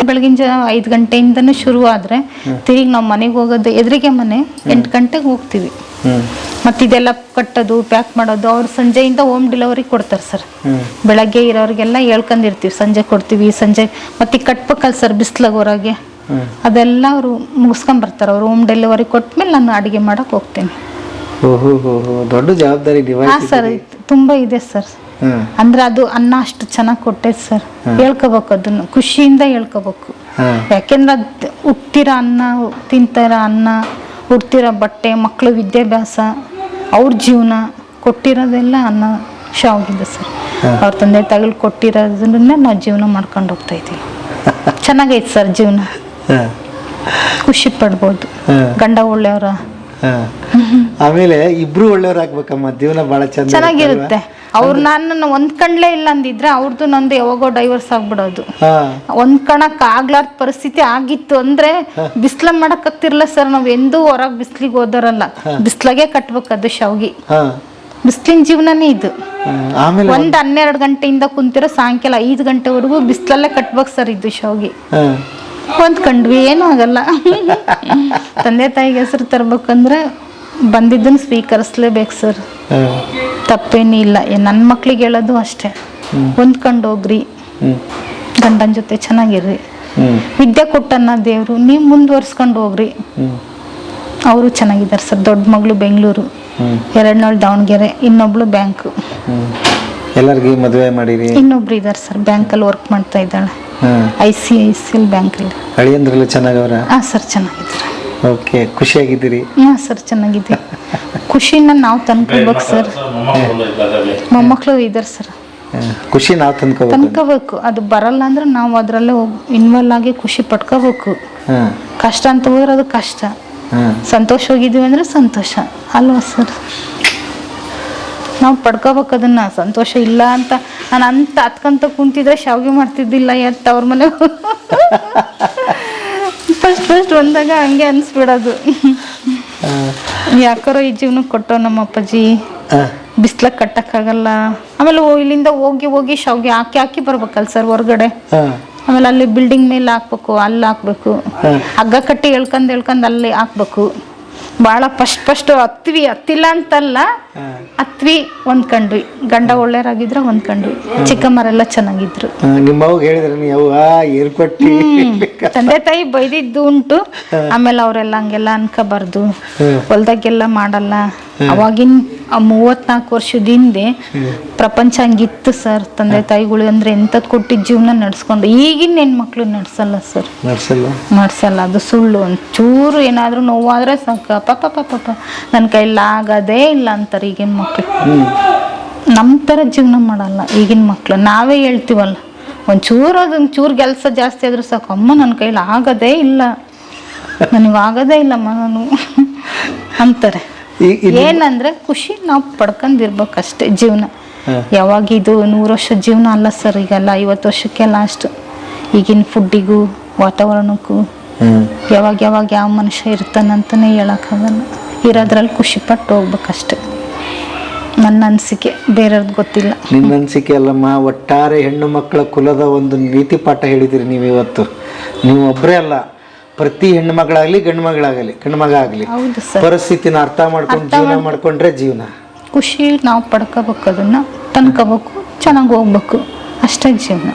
ಬೆಳಗಿನ ಜಾವ 5 ಗಂಟೆಯಿಂದನೂ ಶುರು ಆದರೆ ತಿರುಗಿ ನಾವು ಮನೆಗೆ ಹೋಗೋದು ಎದುರಿಗೆ ಮನೆ 8 ಗಂಟೆಗೆ ಹೋಗ್ತೀವಿ. ಮತ್ತು ಇದೆಲ್ಲ ಕಟ್ಟೋದು, ಪ್ಯಾಕ್ ಮಾಡೋದು ಅವ್ರು ಸಂಜೆಯಿಂದ ಹೋಮ್ ಡೆಲಿವರಿ ಕೊಡ್ತಾರೆ ಸರ್. ಬೆಳಗ್ಗೆ ಇರೋರಿಗೆಲ್ಲ ಹೇಳ್ಕೊಂಡಿರ್ತೀವಿ, ಸಂಜೆ ಕೊಡ್ತೀವಿ. ಸಂಜೆ ಮತ್ತೆ ಕಟ್ಬೇಕಲ್ಲ ಸರ್ ಬಿಸಿಲಾಗ ಹೊರಗೆ, ಅದೆಲ್ಲ ಅವರು ಮುಗಿಸ್ಕೊಂಬರ್ತಾರೆ. ಅವ್ರು ಹೋಮ್ ಡೆಲಿವರಿ ಕೊಟ್ಮೇಲೆ ನಾನು ಅಡುಗೆ ಮಾಡೋಕೆ ಹೋಗ್ತೇನೆ. ದೊಡ್ಡ ಜವಾಬ್ದಾರಿ. ಹಾಂ ಸರ್, ತುಂಬ ಇದೆ ಸರ್. ಅಂದ್ರೆ ಅದು ಅನ್ನ ಅಷ್ಟು ಚೆನ್ನಾಗಿ ಕೊಟ್ಟೈತೆ ಸರ್. ಹೇಳ್ಕೋಬೇಕು, ಅದನ್ನು ಖುಷಿಯಿಂದ ಹೇಳ್ಕೋಬೇಕು. ಯಾಕೆಂದ್ರೆ ಅದು ಹುಟ್ಟಿರೋ ಅನ್ನ, ತಿಂತಾರ ಅನ್ನ, ಹುಡ್ತಿರೋ ಬಟ್ಟೆ, ಮಕ್ಕಳು ವಿದ್ಯಾಭ್ಯಾಸ, ಅವ್ರ ಜೀವನ ಕೊಟ್ಟಿರೋದೆಲ್ಲ ಅನ್ನ ಶಾವಿಗೆ ಸರ್. ಅವ್ರ ತಂದೆ ತಾಯಿಗಳು ಕೊಟ್ಟಿರೋದನ್ನೇ ನಾವು ಜೀವನ ಮಾಡ್ಕೊಂಡು ಹೋಗ್ತಾ ಇದ್ದೀವಿ. ಚೆನ್ನಾಗೈತೆ ಸರ್ ಜೀವನ, ಖುಷಿ ಪಡ್ಬೋದು. ಗಂಡ ಒಳ್ಳೆಯವರ, ಆಮೇಲೆ ಇಬ್ರು ಒಳ್ಳೆಯವ್ರಾಗ್ಬೇಕಮ್ಮ. ಜೀವನ ಬಹಳ ಚೆನ್ನಾಗಿರುತ್ತೆ. ಅವ್ರು ನನ್ನ ಹೊಂದ್ಕೊಂಡ್ಲೇ ಇಲ್ಲ ಅಂದಿದ್ರೆ ಅವ್ರದ್ದು ನಂದು ಯಾವಾಗೋ ಡೈವರ್ಸ್ ಆಗ್ಬಿಡೋದು. ಹೊಂದ್ಕೊಳಕ್ ಆಗ್ಲಾರ್ದ ಪರಿಸ್ಥಿತಿ ಆಗಿತ್ತು ಅಂದ್ರೆ ಬಿಸ್ಲ ಮಾಡಕ್ ಆಗ್ತಿರ್ಲ ಸರ್. ನಾವ್ ಎಂದೂ ಹೊರಗ್ ಬಿಸ್ಲಿಗೆ ಹೋದರಲ್ಲ, ಬಿಸ್ಲಾಗೆ ಕಟ್ಬೇಕದು ಶಾವ್ಗಿ. ಬಿಸ್ಲಿನ ಜೀವನನೇ ಇದು. ಒಂದ್ 12 ಗಂಟೆಯಿಂದ ಕುಂತಿರೋ ಸಾಯಂಕಾಲ 5 ಗಂಟೆವರೆಗೂ ಬಿಸ್ಲಲ್ಲೇ ಕಟ್ಬೇಕು ಸರ್ ಇದು ಶಾವ್ಗಿ. ಹೊಂದ್ಕೊಂಡ್ವಿ, ಏನೂ ಆಗಲ್ಲ. ತಂದೆ ತಾಯಿಗೆ ಹೆಸರು ತರ್ಬೇಕಂದ್ರೆ ಬಂದಿದ್ದನ್ನು ಸ್ವೀಕರಿಸ್ಲೇಬೇಕು ಸರ್. ತಪ್ಪೇನೂ ಇಲ್ಲ. ನನ್ನ ಮಕ್ಳಿಗೆ ಹೇಳೋದು ಅಷ್ಟೇ, ಹೊಂದ್ಕೊಂಡು ಹೋಗ್ರಿ, ಗಂಡನ ಜೊತೆ ಚೆನ್ನಾಗಿರ್ರಿ. ವಿದ್ಯೆ ಕೊಟ್ಟನ್ನ ದೇವರು, ನೀವು ಮುಂದುವರ್ಸ್ಕೊಂಡು ಹೋಗ್ರಿ. ಅವರು ಚೆನ್ನಾಗಿದ್ದಾರೆ ಸರ್. ದೊಡ್ಡ ಮಗಳು ಬೆಂಗಳೂರು, ಎರಡನೇಳು ದಾವಣಗೆರೆ, ಇನ್ನೊಬ್ಳು ಬ್ಯಾಂಕು. ಎಲ್ಲರಿಗೂ ಮದುವೆ ಮಾಡಿರಿ? ಇನ್ನೊಬ್ರು ಇದ್ದಾರೆ ಸರ್, ಬ್ಯಾಂಕಲ್ಲಿ ವರ್ಕ್ ಮಾಡ್ತಾ ಇದ್ದಾಳೆ, ICICI ಬ್ಯಾಂಕಲ್ಲಿ. ಅಳಿಯಂದ್ರೆಲ್ಲ ಚೆನ್ನಾಗವ್ರ? ಹಾಂ ಸರ್, ಚೆನ್ನಾಗಿದ್ದಾರೆ. ಓಕೆ, ಖುಷಿಯಾಗಿದ್ದೀರಿ? ಹಾಂ ಸರ್, ಚೆನ್ನಾಗಿದೆ. ಖುಷಿನ ನಾವು ತಂದ್ಕೊಳ್ಬೇಕು ಸರ್. ಮೊಮ್ಮಕ್ಕಳು ಇದ್ದಾರೆ ಸರ್. ಖುಷಿ ನಾವು ತಂದ್ಕೋಬೇಕು. ಅದು ಬರಲ್ಲ ಅಂದ್ರೆ ನಾವು ಅದರಲ್ಲೇ ಇನ್ವಾಲ್ವ್ ಆಗಿ ಖುಷಿ ಪಡ್ಕೋಬೇಕು. ಕಷ್ಟ ಅಂತ ಹೋದ್ರೆ ಅದು ಕಷ್ಟ, ಸಂತೋಷ ಹೋಗಿದ್ದೀವಿ ಅಂದ್ರೆ ಸಂತೋಷ ಅಲ್ವಾ ಸರ್. ನಾವು ಪಡ್ಕೋಬೇಕು ಅದನ್ನ. ಸಂತೋಷ ಇಲ್ಲ ಅಂತ ನಾನು ಹತ್ಕಂತ ಕುಂತಿದ್ರೆ ಶಾವಿಗೆ ಮಾಡ್ತಿದ್ದಿಲ್ಲ ಎತ್ತ ಅವ್ರ ಮನೆ. ಫಸ್ಟ್ ಬಂದಾಗ ಹಂಗೆ ಅನ್ಸ್ಬಿಡೋದು, ಯಾಕಾರೋ ಈ ಜೀವನಕ್ಕೆ ಕೊಟ್ಟೋ ನಮ್ಮ ಅಪ್ಪಾಜಿ, ಬಿಸ್ಲಾಗ ಕಟ್ಟಕ್ಕಾಗಲ್ಲ. ಆಮೇಲೆ ಇಲ್ಲಿಂದ ಹೋಗಿ ಶಾವಿಗೆ ಹಾಕಿ ಬರ್ಬೇಕಲ್ಲ ಸರ್ ಹೊರಗಡೆ. ಆಮೇಲೆ ಅಲ್ಲಿ ಬಿಲ್ಡಿಂಗ್ ಮೇಲೆ ಹಾಕ್ಬೇಕು, ಅಲ್ಲಿ ಹಾಕ್ಬೇಕು, ಹಗ್ಗ ಕಟ್ಟಿ ಎಳ್ಕೊಂಡ್ ಅಲ್ಲಿ ಹಾಕ್ಬೇಕು. ಭಾಳ ಫಸ್ಟ್ ಹತ್ತಿಲ್ಲ ಅಂತಲ್ಲ, ಹತ್ವಿ ಹೊಂದ್ಕೊಂಡ್ವಿ. ಗಂಡ ಒಳ್ಳೆಯರಾಗಿದ್ರೆ ಹೊಂದ್ಕೊಂಡ್ವಿ. ಚಿಕ್ಕಮ್ಮರೆಲ್ಲ ಚೆನ್ನಾಗಿದ್ರು. ನಿಮ್ಮ ಅವ್ಗೆ ಹೇಳಿದ್ರೆ ನೀವು ಏರ್ಪಟ್ಟಿ ತಂದೆ ತಾಯಿ ಬೈದಿದ್ದು ಉಂಟು. ಆಮೇಲೆ ಅವರೆಲ್ಲ ಹಂಗೆಲ್ಲ ಅನ್ಕೋಬಾರ್ದು, ಹೊಲ್ದಾಗೆಲ್ಲ ಮಾಡಲ್ಲ. ಅವಾಗಿನ 34 ವರ್ಷದ ಹಿಂದೆ ಪ್ರಪಂಚ ಹಂಗಿತ್ತು ಸರ್. ತಂದೆ ತಾಯಿಗಳು ಅಂದ್ರೆ ಎಂಥದ್ದು ಕೊಟ್ಟಿದ್ದ ಜೀವನ ನಡ್ಸ್ಕೊಂಡು. ಈಗಿನ ಹೆಣ್ಮಕ್ಳು ನಡ್ಸಲ್ಲ ಸರ್, ನಡ್ಸಲ್ಲ. ಅದು ಸುಳ್ಳು. ಒಂಚೂರು ಏನಾದ್ರೂ ನೋವಾದ್ರೆ ಸಾಕು, ಪಾಪ ನನ್ನ ಕೈಲಾಗದೇ ಇಲ್ಲ ಅಂತಾರೆ ಈಗಿನ ಮಕ್ಳು. ನಮ್ಮ ಥರ ಜೀವನ ಮಾಡಲ್ಲ ಈಗಿನ ಮಕ್ಳು. ನಾವೇ ಹೇಳ್ತೀವಲ್ಲ, ಒಂಚೂರು ಕೆಲಸ ಜಾಸ್ತಿ ಆದ್ರೂ ಸಾಕು, ಅಮ್ಮ ನನ್ನ ಕೈಲಿ ಆಗದೇ ಇಲ್ಲ, ನನಗಾಗದೇ ಇಲ್ಲಮ್ಮ ನಾನು ಅಂತಾರೆ. ಏನಂದ್ರೆ ಖುಷಿ ನಾವು ಪಡ್ಕೊಂಡಿರ್ಬೇಕಷ್ಟೇ ಜೀವನ. ಯಾವಾಗ ಇದು 100 ವರ್ಷದ ಜೀವನ ಅಲ್ಲ ಸರ್, ಈಗೆಲ್ಲ 50 ವರ್ಷಕ್ಕೆ ಲಾಸ್ಟ್. ಈಗಿನ ಫುಡ್ಡಿಗೂ ವಾತಾವರಣಕ್ಕೂ ಯಾವಾಗ ಯಾವ ಮನುಷ್ಯ ಇರ್ತಾನಂತಾನೆ ಹೇಳಕ್ಕಾಗಲ್ಲ. ಇರೋದ್ರಲ್ಲಿ ಖುಷಿ ಪಟ್ಟು ಹೋಗ್ಬೇಕಷ್ಟೆ, ನನ್ನ ಅನಿಸಿಕೆ. ಬೇರೆಯವ್ರದ್ದು ಗೊತ್ತಿಲ್ಲ. ನಿನ್ನ ಅನಿಸಿಕೆ ಅಲ್ಲಮ್ಮ, ಒಟ್ಟಾರೆ ಹೆಣ್ಣು ಮಕ್ಕಳ ಕುಲದ ಒಂದು ನೀತಿ ಪಾಠ ಹೇಳಿದಿರಿ ನೀವು ಇವತ್ತು. ನೀವು ಒಬ್ಬರೇ ಅಲ್ಲ, ಪ್ರತಿ ಹೆಣ್ಣು ಮಗಳಾಗಲಿ ಗಂಡು ಮಗಳಾಗಲಿ ಗಂಡು ಮಗ ಆಗಲಿ ಪರಿಸ್ಥಿತಿನ ಅರ್ಥ ಮಾಡ್ಕೊಂಡು ಜೀವನ ಮಾಡ್ಕೊಂಡ್ರೆ ಜೀವನ ಖುಷಿ ನಾವು ಪಡ್ಕೋಬೇಕು, ಅದನ್ನ ತಂದ್ಕೋಬೇಕು, ಚೆನ್ನಾಗಿ ಹೋಗ್ಬೇಕು, ಅಷ್ಟೇ ಜೀವನ.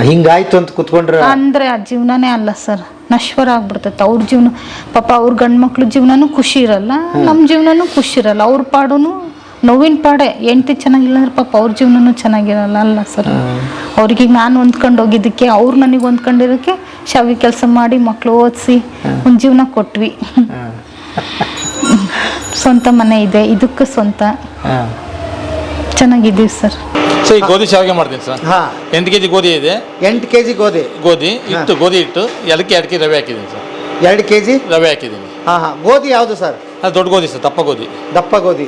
ಹಿಂಗಾಯ್ತು ಅಂತ ಕುತ್ಕೊಂಡ್ರೆ ಅಂದ್ರೆ ಆ ಜೀವನನೇ ಅಲ್ಲ ಸರ್, ನಶ್ವರ ಆಗ್ಬಿಡ್ತೈತೆ ಅವ್ರ ಜೀವನ. ಪಾಪ ಅವ್ರ ಗಂಡು ಮಕ್ಳ ಜೀವನನೂ ಖುಷಿ ಇರಲ್ಲ, ನಮ್ಮ ಜೀವನನೂ ಖುಷಿ ಇರಲ್ಲ. ಅವ್ರ ಪಾಡುನು ನೋವಿನ ಪಾಡೆ. ಹೆಂಡತಿ ಚೆನ್ನಾಗಿಲ್ಲ ಅಂದ್ರೆ ಪಾಪ ಅವ್ರ ಜೀವನನೂ ಚೆನ್ನಾಗಿರಲ್ಲ ಅಲ್ಲ ಸರ್. ಅವ್ರಿಗೆ ನಾನು ಹೊಂದ್ಕೊಂಡು ಹೋಗಿದ್ದಕ್ಕೆ, ಅವ್ರು ನನಗೆ ಹೊಂದ್ಕೊಂಡಿರೋಕ್ಕೆ ಶಾವಿ ಕೆಲಸ ಮಾಡಿ ಮಕ್ಳು ಓದಿಸಿ ಒಂದು ಜೀವನ ಕೊಟ್ವಿ. ಸ್ವಂತ ಮನೆ ಇದೆ, ಇದಕ್ಕೆ ಸ್ವಂತ ಚೆನ್ನಾಗಿದ್ದೀವಿ ಸರ್. ಈ ಗೋಧಿ ಶಾವಿಗೆ ಮಾಡ್ತೀನಿ ಸರ್. 8 kg ಗೋಧಿ ಇದೆ. 8 kg ಗೋಧಿ ಹಿಟ್ಟು, ಗೋಧಿ ಹಿಟ್ಟು, ಅದಕ್ಕೆ 2 kg ರವೆ ಹಾಕಿದ್ದೀನಿ ಸರ್. 2 kg ರವೆ ಹಾಕಿದ್ದೀನಿ. ಗೋಧಿ ಯಾವುದು ಸರ್? ಅದು ದೊಡ್ಡ ಗೋಧಿ ಸರ್, ದಪ್ಪ ಗೋಧಿ.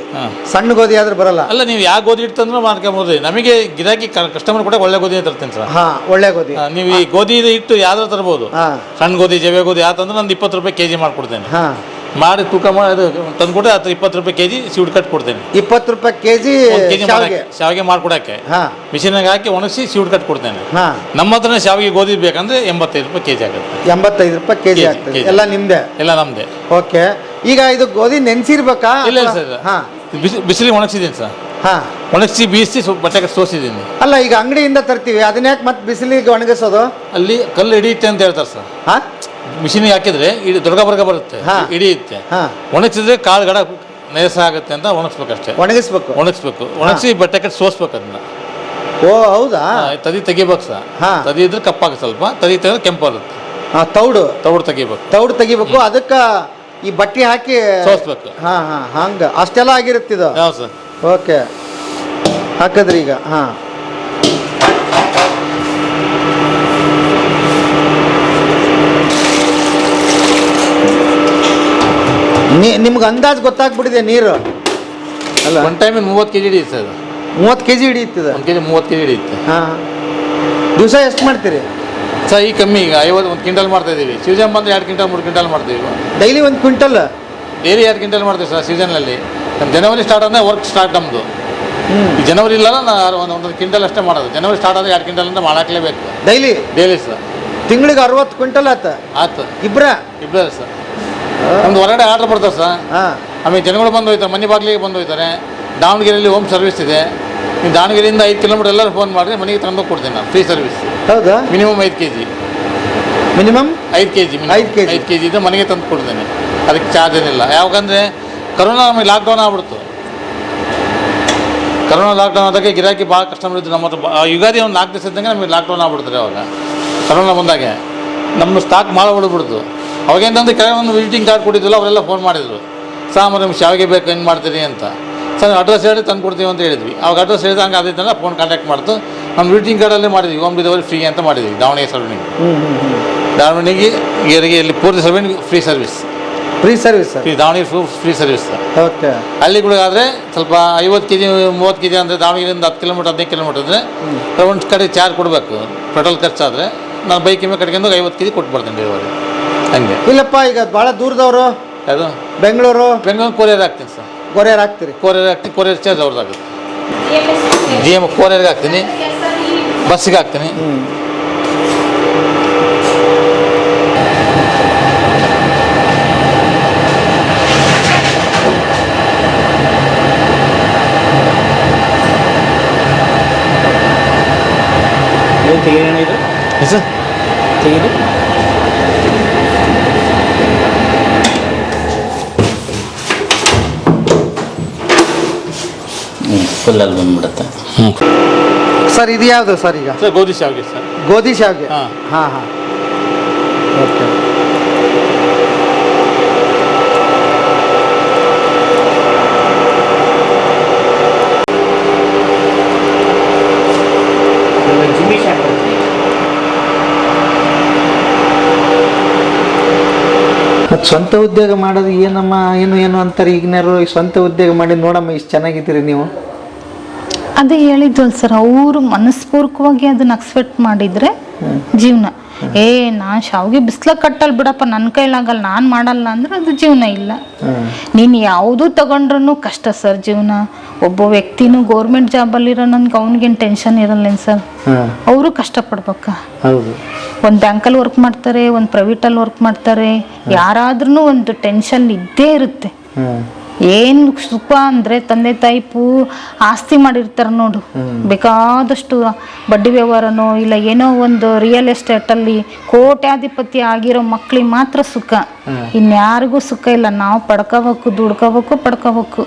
ಸಣ್ಣ ಗೋಧಿ ಆದ್ರೆ ಬರಲ್ಲ. ಅಲ್ಲ, ನೀವು ಯಾವ ಗೋಧಿ ಹಿಟ್ಟು ತಂದ್ರೂ ಮಾಡ್ಕೊಬೋದು. ನಮಗೆ ಗಿರಾಕಿ ಕಸ್ಟಮರ್ ಕೂಡ ಒಳ್ಳೆ ಗೋಧಿ ತರ್ತೀನಿ ಸರ್. ಒಳ್ಳೆ ಗೋಧಿ. ನೀವು ಈ ಗೋಧಿ ಹಿಟ್ಟು ಯಾವ್ದಾರು ತರ್ಬೋದು. ಸಣ್ಣ ಗೋಧಿ, ಜವೆ ಗೋಧಿ ಯಾತಂದ್ರೆ ನಾನು 20 ರೂಪಾಯಿ kg ಮಾಡ್ಕೊಡ್ತೇನೆ. ಮಾಡಿ ತೂಕ ಮಾಡಿ ತಂದ್ಕೊಟ್ಟೆ. 20 ರೂಪಾಯಿ kg ಸ್ವೀಟ್ ಕಟ್ ಕೊಡ್ತೇನೆ. 20 ರೂಪಾಯಿ kg ಶಾವಿಗೆ ಮಾಡ್ಕೊಡಕ್ಕೆ ಮಿಷಿನಾಗ ಹಾಕಿ ಒಣಗಿಸಿ ಸ್ವೀಟ್ ಕಟ್ ಕೊಡ್ತೇನೆ. ನಮ್ಮ ಹತ್ರ ಶಾವಿಗೆ ಗೋಧಿ ಬೇಕಂದ್ರೆ 85 ರೂಪಾಯಿ kg ಆಗುತ್ತೆ. 85 ರೂಪಾಯಿ kg ಆಗ್ತದೆ. ಎಲ್ಲ ನಿಮ್ದೆ? ಎಲ್ಲ ನಮ್ದೆ. ಓಕೆ. ಈಗ ಇದು ಗೋಧಿ ನೆನ್ಸಿರ್ಬೇಕಾ? ಇಲ್ಲ ಸರ್, ಬಿಸಿಲಿಗೆ ಒಣಗಿಸಿದ್ದೀನಿ ಸರ್. ಒಣಗಿಸಿ ಬೀಸಿ ಬಟ್ಟೆ ಸೋಸಿದ್ದೀನಿ. ಅಲ್ಲ, ಈಗ ಅಂಗಡಿಯಿಂದ ತರ್ತೀವಿ, ಅದನ್ನ ಯಾಕೆ ಮತ್ತೆ ಬಿಸಿಲಿಗೆ ಒಣಗಿಸೋದು? ಅಲ್ಲಿ ಕಲ್ಲು ಹಿಡಿಯುತ್ತೆ ಅಂತ ಹೇಳ್ತಾರೆ ಸರ್. ಮಿಷಿನಿಗೆ ಹಾಕಿದ್ರೆ ದೊಡ್ಡ ಬರ್ಗ ಬರುತ್ತೆ, ಹಿಡಿಯುತ್ತೆ. ಒಣಗಿಸಿದ್ರೆ ಕಾಳುಗಡ ನಯಸ ಆಗುತ್ತೆ ಅಂತ ಒಣಗಿಸ್ಬೇಕಷ್ಟೇ. ಒಣಗಿಸ್ಬೇಕು. ಒಣಗಿಸಿ ಬಟ್ಟೆ ಕಟ್ಟಿ ಸೋಸ್ಬೇಕು ಅದನ್ನ. ಓ ಹೌದಾ? ತದಿ ತೆಗಿಬೇಕು ಸರ್. ತದಿ ಇದ್ರೆ ಕಪ್ಪಾಗುತ್ತೆ, ಸ್ವಲ್ಪ ತದಿ ತೆಗೆದ್ರೆ ಕೆಂಪು ಬರುತ್ತೆ. ತೌಡು ತೆಗಿಬೇಕು. ಅದಕ್ಕೆ ಈ ಬಟ್ಟೆ ಹಾಕಿ ಸೋಸ್ಬೇಕು. ಹಂಗ ಅಷ್ಟೆಲ್ಲ ಆಗಿರುತ್ತಿದ. ಸರ್. ಓಕೆ, ಹಾಕಿದ್ರಿ ಈಗ. ನಿಮ್ಗೆ ಅಂದಾಜು ಗೊತ್ತಾಗ್ಬಿಟ್ಟಿದೆ ನೀರು? ಅಲ್ಲ, ಒನ್ ಟೈಮ್ 30 kg ಹಿಡಿಯುತ್ತೆ ಸರ್. 30 kg ಹಿಡಿಯುತ್ತದೆ? 1 kg 30 kg ಹಿಡಿಯುತ್ತೆ. ದಿವಸ ಎಷ್ಟು ಮಾಡ್ತೀರಿ ಸರ್? ಈಗ ಕಮ್ಮಿ, ಈಗ 1 ಕ್ವಿಂಟಲ್ ಮಾಡ್ತಾ ಇದೀವಿ. ಸೀಸನ್ ಬಂದ್ರೆ 2 ಕ್ವಿಂಟಲ್ 3 ಕ್ವಿಂಟಲ್ ಮಾಡ್ತೀವಿ. Daily 1 quintal? ಡೈಲಿ 2 ಕ್ವಿಂಟಲ್ ಮಾಡ್ತೀವಿ ಸರ್ ಸೀಸನ್ನಲ್ಲಿ. ಜನವರಿ ಸ್ಟಾರ್ಟ್ ಅಂದರೆ ವರ್ಕ್ ಸ್ಟಾರ್ಟ್ ನಮ್ಮದು. ಈ ಜನವರಿ ಇಲ್ಲ, ಒಂದು ಕ್ವಿಂಟಲ್ ಅಷ್ಟೇ ಮಾಡೋದು. ಜನವರಿ ಸ್ಟಾರ್ಟ್ ಆದರೆ 2 ಕ್ವಿಂಟಲ್ ಅಂತ ಮಾಡಾಕ್ಲೇಬೇಕು ಡೈಲಿ ಸರ್. ತಿಂಗಳಿಗೆ 60 ಕ್ವಿಂಟಲ್ ಆಯ್ತು. ಇಬ್ಬರೇ ಸರ್. ನಮ್ದು ಹೊರಗಡೆ ಆರ್ಡರ್ ಬರ್ತಾರೆ ಸರ್. ಆಮೇಲೆ ಜನಗಳು ಬಂದು ಹೋಯ್ತಾರೆ, ಮನೆ ಬಾಗಿಲಿಗೆ ಬಂದು ಹೋಯ್ತಾರೆ. ದಾವಣಗೆರೆಯಲ್ಲಿ ಹೋಮ್ ಸರ್ವಿಸ್ ಇದೆ. ನೀವು ದಾವಣಗೆರೆಯಿಂದ 5 ಕಿಲೋಮೀಟರ್ ಎಲ್ಲರೂ ಫೋನ್ ಮಾಡಿದ್ರೆ ಮನೆಗೆ ತಂದು ಕೊಡ್ತೀನಿ ನಾನು, ಫ್ರೀ ಸರ್ವಿಸ್. ಹೌದಾ? Minimum 5 kg. ಮಿನಿಮಮ್ 5 kg ಇದ್ದರೆ ಮನೆಗೆ ತಂದು ಕೊಡ್ತೇನೆ. ಅದಕ್ಕೆ ಚಾರ್ಜ್ ಏನಿಲ್ಲ. ಯಾವಾಗಂದರೆ ಕರೋನಾ ನಮಗೆ ಲಾಕ್ಡೌನ್ ಆಗ್ಬಿಡ್ತು. ಕರೋನಾ ಲಾಕ್ಡೌನ್ ಆದಾಗ ಗಿರಾಕಿ ಭಾಳ ಕಸ್ಟಮರ್ ಇದ್ದು ನಮ್ಮ ಹತ್ರ. ಯುಗಾದಿ ಒಂದು 4 ದಿವಸ ಇದ್ದಂಗೆ ನಮಗೆ ಲಾಕ್ಡೌನ್ ಆಗ್ಬಿಡ್ತಾರೆ. ಅವಾಗ ಕರೋನಾ ಬಂದಾಗೆ ನಮ್ಮ ಸ್ಟಾಕ್ ಭಾಳ ಹೊಡೆದ್ಬಿಡ್ತು. ಅವಾಗೇಂತಂದ್ರೆ ಕೆಲವೊಂದು ವಿಸಿಟಿಂಗ್ ಕಾರ್ಡ್ ಕೊಟ್ಟಿದ್ವಲ್ಲ, ಅವರೆಲ್ಲ ಫೋನ್ ಮಾಡಿದರು, ಸಾಂಬಾರು ನಿಮ್ಗೆ ಶಾವಿಗೆ ಬೇಕು, ಹೆಂಗೆ ಮಾಡ್ತೀರಿ ಅಂತ. ಸರ್ ಅಡ್ರೆಸ್ ಹೇಳಿ ತಂದು ಕೊಡ್ತೀವಿ ಅಂತ ಹೇಳಿದ್ವಿ. ಅವಾಗ ಅಡ್ರೆಸ್ ಹೇಳಿದ ಹಂಗೆ ಅದಿದ್ದಲ್ಲ ಫೋನ್ ಕಾಂಟ್ಯಾಕ್ಟ್ ಮಾಡ್ತು. ನಮ್ಮ ವಿಸಿಟಿಂಗ್ ಕಾರ್ಡಲ್ಲೇ ಮಾಡಿದ್ವಿ, ಹೋಮ್ ಡೆಲಿವರಿ ಫ್ರೀ ಅಂತ ಮಾಡಿದ್ವಿ. ದಾವಣಗೆರೆ ದಾವಣಗೆರೆಗೆ ಇಲ್ಲಿ ಪೂರ್ತಿ servant free service. Davanagere free service. Okay. ಹಳ್ಳಿಗಳಿಗಾದರೆ ಸ್ವಲ್ಪ 50 kg 30 kg ಅಂದರೆ ದಾವಣಗೆರೆಯಿಂದ 10 ಕಿಲೋಮೀಟರ್ 15 ಕಿಲೋಮೀಟರ್ ಅಂದರೆ ಒಂದು ಕಡೆ ಚಾರ್ಜ್ ಕೊಡಬೇಕು. ಪೆಟ್ರೋಲ್ ಖರ್ಚಾದರೆ ನಾನು ಬೈಕಿನ ಕಡೆಗೆ 50 kg ಕೊಟ್ಟು ಬರ್ತೀನಿ ಡೆಲಿವರಿ. ಹಂಗೆ. ಇಲ್ಲಪ್ಪ, ಈಗ ಭಾಳ ದೂರದವರು, ಅದು ಬೆಂಗಳೂರು ಕೊರಿಯರ್ ಹಾಕ್ತೀನಿ ಸರ್. ಕೊರಿಯರ್ ಚಾರ್ಜ್ ಅವ್ರದ್ದಾಗುತ್ತೆ. GM ಕೊರಿಯರ್ಗೆ ಹಾಕ್ತೀನಿ, ಬಸ್ಸಿಗೆ ಹಾಕ್ತೀನಿ. ತೆಗೆಯೋಣ ಇದು ಸರ್ ತೆಗೀರಿ. ಫುಲ್ಲಲ್ಲಿ ಬಂದ್ಬಿಡುತ್ತೆ. ಸರ್ ಇದು ಯಾವುದು ಸರ್ ಈಗ? ಸರ್ ಗೋಧಿ ಶಾವಿಗೆ ಸರ್. ಗೋಧಿ ಶಾವಿಗೆ. ಹಾಂ. ಹಾಂ ಹಾಂ, ಓಕೆ. ಜಿಮ್ಮಿ ಶಾಪ್ ಮತ್ತು ಸ್ವಂತ ಉದ್ಯೋಗ ಮಾಡೋದು ಏನಮ್ಮ ಏನು ಅಂತಾರೆ ಈಗಿನವರು. ಸ್ವಂತ ಉದ್ಯೋಗ ಮಾಡಿ ನೋಡಮ್ಮ ಇಷ್ಟು ಚೆನ್ನಾಗಿದ್ದೀರಿ ನೀವು. ಅದೇ ಹೇಳಿದ್ವಲ್ಲ ಸರ್, ಅವರು ಮನಸ್ಪೂರ್ವಕವಾಗಿ ಅದನ್ನ ಅಕ್ಸೆಪ್ಟ್ ಮಾಡಿದ್ರೆ ಜೀವನ. ನಾನು ಶಾವಿಗೆ ಬಿಸ್ಲ ಕಟ್ಟಲ್ ಬಿಡಪ್ಪ, ನನ್ನ ಕೈಲಾಗಲ್ಲ, ನಾನು ಮಾಡಲ್ಲ ಅಂದ್ರೆ ಅದು ಜೀವನ ಇಲ್ಲ. ನೀನು ಯಾವುದು ತಗೊಂಡ್ರು ಕಷ್ಟ ಸರ್ ಜೀವನ. ಒಬ್ಬ ವ್ಯಕ್ತಿನೂ ಗೌರ್ಮೆಂಟ್ ಜಾಬಲ್ಲಿರೋ ನನ್ಗೆ ಅವ್ನಿಗೇನು ಟೆನ್ಷನ್ ಇರಲ್ಲೇನು ಸರ್? ಅವರು ಕಷ್ಟಪಡ್ಬೇಕ. ಹೌದು. ಒಂದು ಬ್ಯಾಂಕಲ್ಲಿ ವರ್ಕ್ ಮಾಡ್ತಾರೆ, ಒಂದು ಪ್ರೈವೇಟಲ್ಲಿ ವರ್ಕ್ ಮಾಡ್ತಾರೆ, ಯಾರಾದ್ರೂ ಒಂದು ಟೆನ್ಷನ್ ಇದ್ದೇ ಇರುತ್ತೆ. ಏನು ಸುಖ ಅಂದರೆ ತಂದೆ ತಾಯಿ ಆಸ್ತಿ ಮಾಡಿರ್ತಾರೆ ನೋಡು, ಬೇಕಾದಷ್ಟು ಬಡ್ಡಿ ವ್ಯವಹಾರನೋ ಇಲ್ಲ ಏನೋ ಒಂದು ರಿಯಲ್ ಎಸ್ಟೇಟಲ್ಲಿ ಕೋಟ್ಯಾಧಿಪತಿ ಆಗಿರೋ ಮಕ್ಳಿಗೆ ಮಾತ್ರ ಸುಖ, ಇನ್ಯಾರಿಗೂ ಸುಖ ಇಲ್ಲ. ನಾವು ಪಡ್ಕೋಬೇಕು, ದುಡ್ಕೋಬೇಕು, ಪಡ್ಕೋಬೇಕು,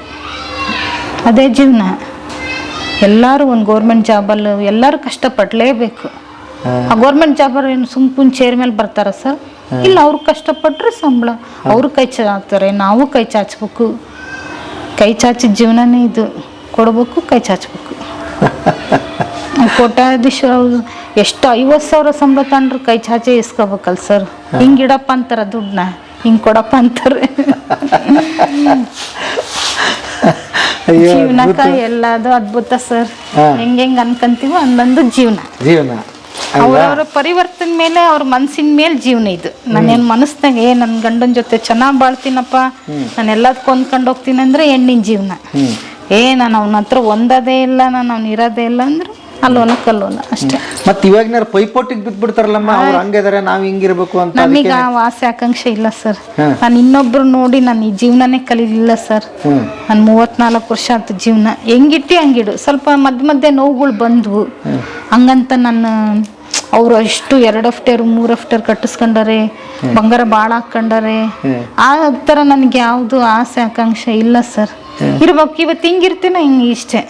ಅದೇ ಜೀವನ. ಎಲ್ಲರೂ ಒಂದು ಗೌರ್ಮೆಂಟ್ ಜಾಬಲ್ಲಿ ಎಲ್ಲರೂ ಕಷ್ಟಪಡಲೇಬೇಕು. ಆ ಗೌರ್ಮೆಂಟ್ ಜಾಬಲ್ಲಿ ಏನು ಸುಮ್ಕುನ್ ಚೇರ್ ಮೇಲೆ ಬರ್ತಾರ ಸರ್? ಇಲ್ಲ, ಅವ್ರು ಕಷ್ಟಪಟ್ಟರೆ ಸಂಬಳ, ಅವರು ಕೈ ಚಾಚ್ತಾರೆ, ನಾವು ಕೈ ಚಾಚಬೇಕು. ಕೈ ಚಾಚಿದ ಜೀವನನೇ ಇದು, ಕೊಡ್ಬೇಕು, ಕೈ ಚಾಚಬೇಕು. ಕೋಟ್ಯಾಧೀಶ್ವರ ಎಷ್ಟು 50,000 ಸಂಬಳ ತಗೊಂಡ್ರು ಕೈ ಚಾಚೆ ಇಸ್ಕೋಬೇಕಲ್ಲ ಸರ್. ಹಿಂಗೆ ಇಡಪ್ಪ ಅಂತಾರ ದುಡ್ಡನ್ನ, ಹಿಂಗೆ ಕೊಡಪ್ಪ ಅಂತಾರೆ. ಜೀವನಕ್ಕ ಎಲ್ಲದು ಅದ್ಭುತ ಸರ್. ಹೆಂಗ್ ಅನ್ಕಂತೀವೋ ಹಂಗಂದು ಜೀವನ. ಅವ್ರವ್ರ ಪರಿವರ್ತನೆ ಮೇಲೆ, ಅವ್ರ ಮನ್ಸಿನ ಮೇಲೆ ಜೀವನ ಇದು. ನಾನೇನು ಮನಸ್ನಾಗ ನನ್ನ ಗಂಡನ ಜೊತೆ ಚೆನ್ನಾಗಿ ಬಾಳ್ತೀನಪ್ಪ, ನಾನು ಎಲ್ಲದಕ್ಕೂ ಹೊಂದ್ಕೊಂಡು ಹೋಗ್ತೀನಿ ಅಂದ್ರೆ ಹೆಣ್ಣಿನ ಜೀವನ. ನಾನು ಅವನ ಹತ್ರ ಒಂದದೇ ಇಲ್ಲ, ನಾನು ಅವ್ನು ಇರೋದೇ ಇಲ್ಲ ಅಂದ್ರೆ ಅಲ್ಲೋನ ಕಲ್ಲೋನ ಅಷ್ಟೇ. ಮತ್ತೆ ಇವಾಗಿನ ಪೈಪೋಟಿಗೆ ಬಿದ್ಬಿಡ್ತಾರಲ್ಲಮ್ಮ, ಅವ್ರು ಹಂಗಿದಾರೆ ನಾವ್ ಹಿಂಗಿರ್ಬೇಕು ಅಂತ. ನನಗ ಆಸೆ ಆಕಾಂಕ್ಷೆ ಇಲ್ಲ ಸರ್. ನಾನು ಇನ್ನೊಬ್ರು ನೋಡಿ ನಾನು ಈ ಜೀವನನೇ ಕಲೀಲಿಲ್ಲ ಸರ್. ನಾನು 34 ವರ್ಷ ಆಯ್ತು ಜೀವನ. ಹೆಂಗಿಟ್ಟಿ ಹಂಗಿಡು. ಸ್ವಲ್ಪ ಮಧ್ಯೆ ನೋವುಗಳು ಬಂದ್ವು, ಹಂಗಂತ ನಾನು ಅವರು ಅಷ್ಟು 2 ಅಫ್ಟೇರ್ 3 ಅಫ್ಟೇರ್ ಕಟ್ಟಿಸ್ಕೊಂಡಾರೆ, ಬಂಗಾರ ಭಾಳ ಹಾಕೊಂಡಾರೆ. ಆ ಥರ ನನಗೆ ಯಾವುದು ಆಸೆ ಆಕಾಂಕ್ಷೆ ಇಲ್ಲ ಸರ್. ಇರ್ಬೇಕು, ಇವತ್ತು ಹಿಂಗಿರ್ತೀನ ಹಿಂಗೆ ಇಷ್ಟೇ,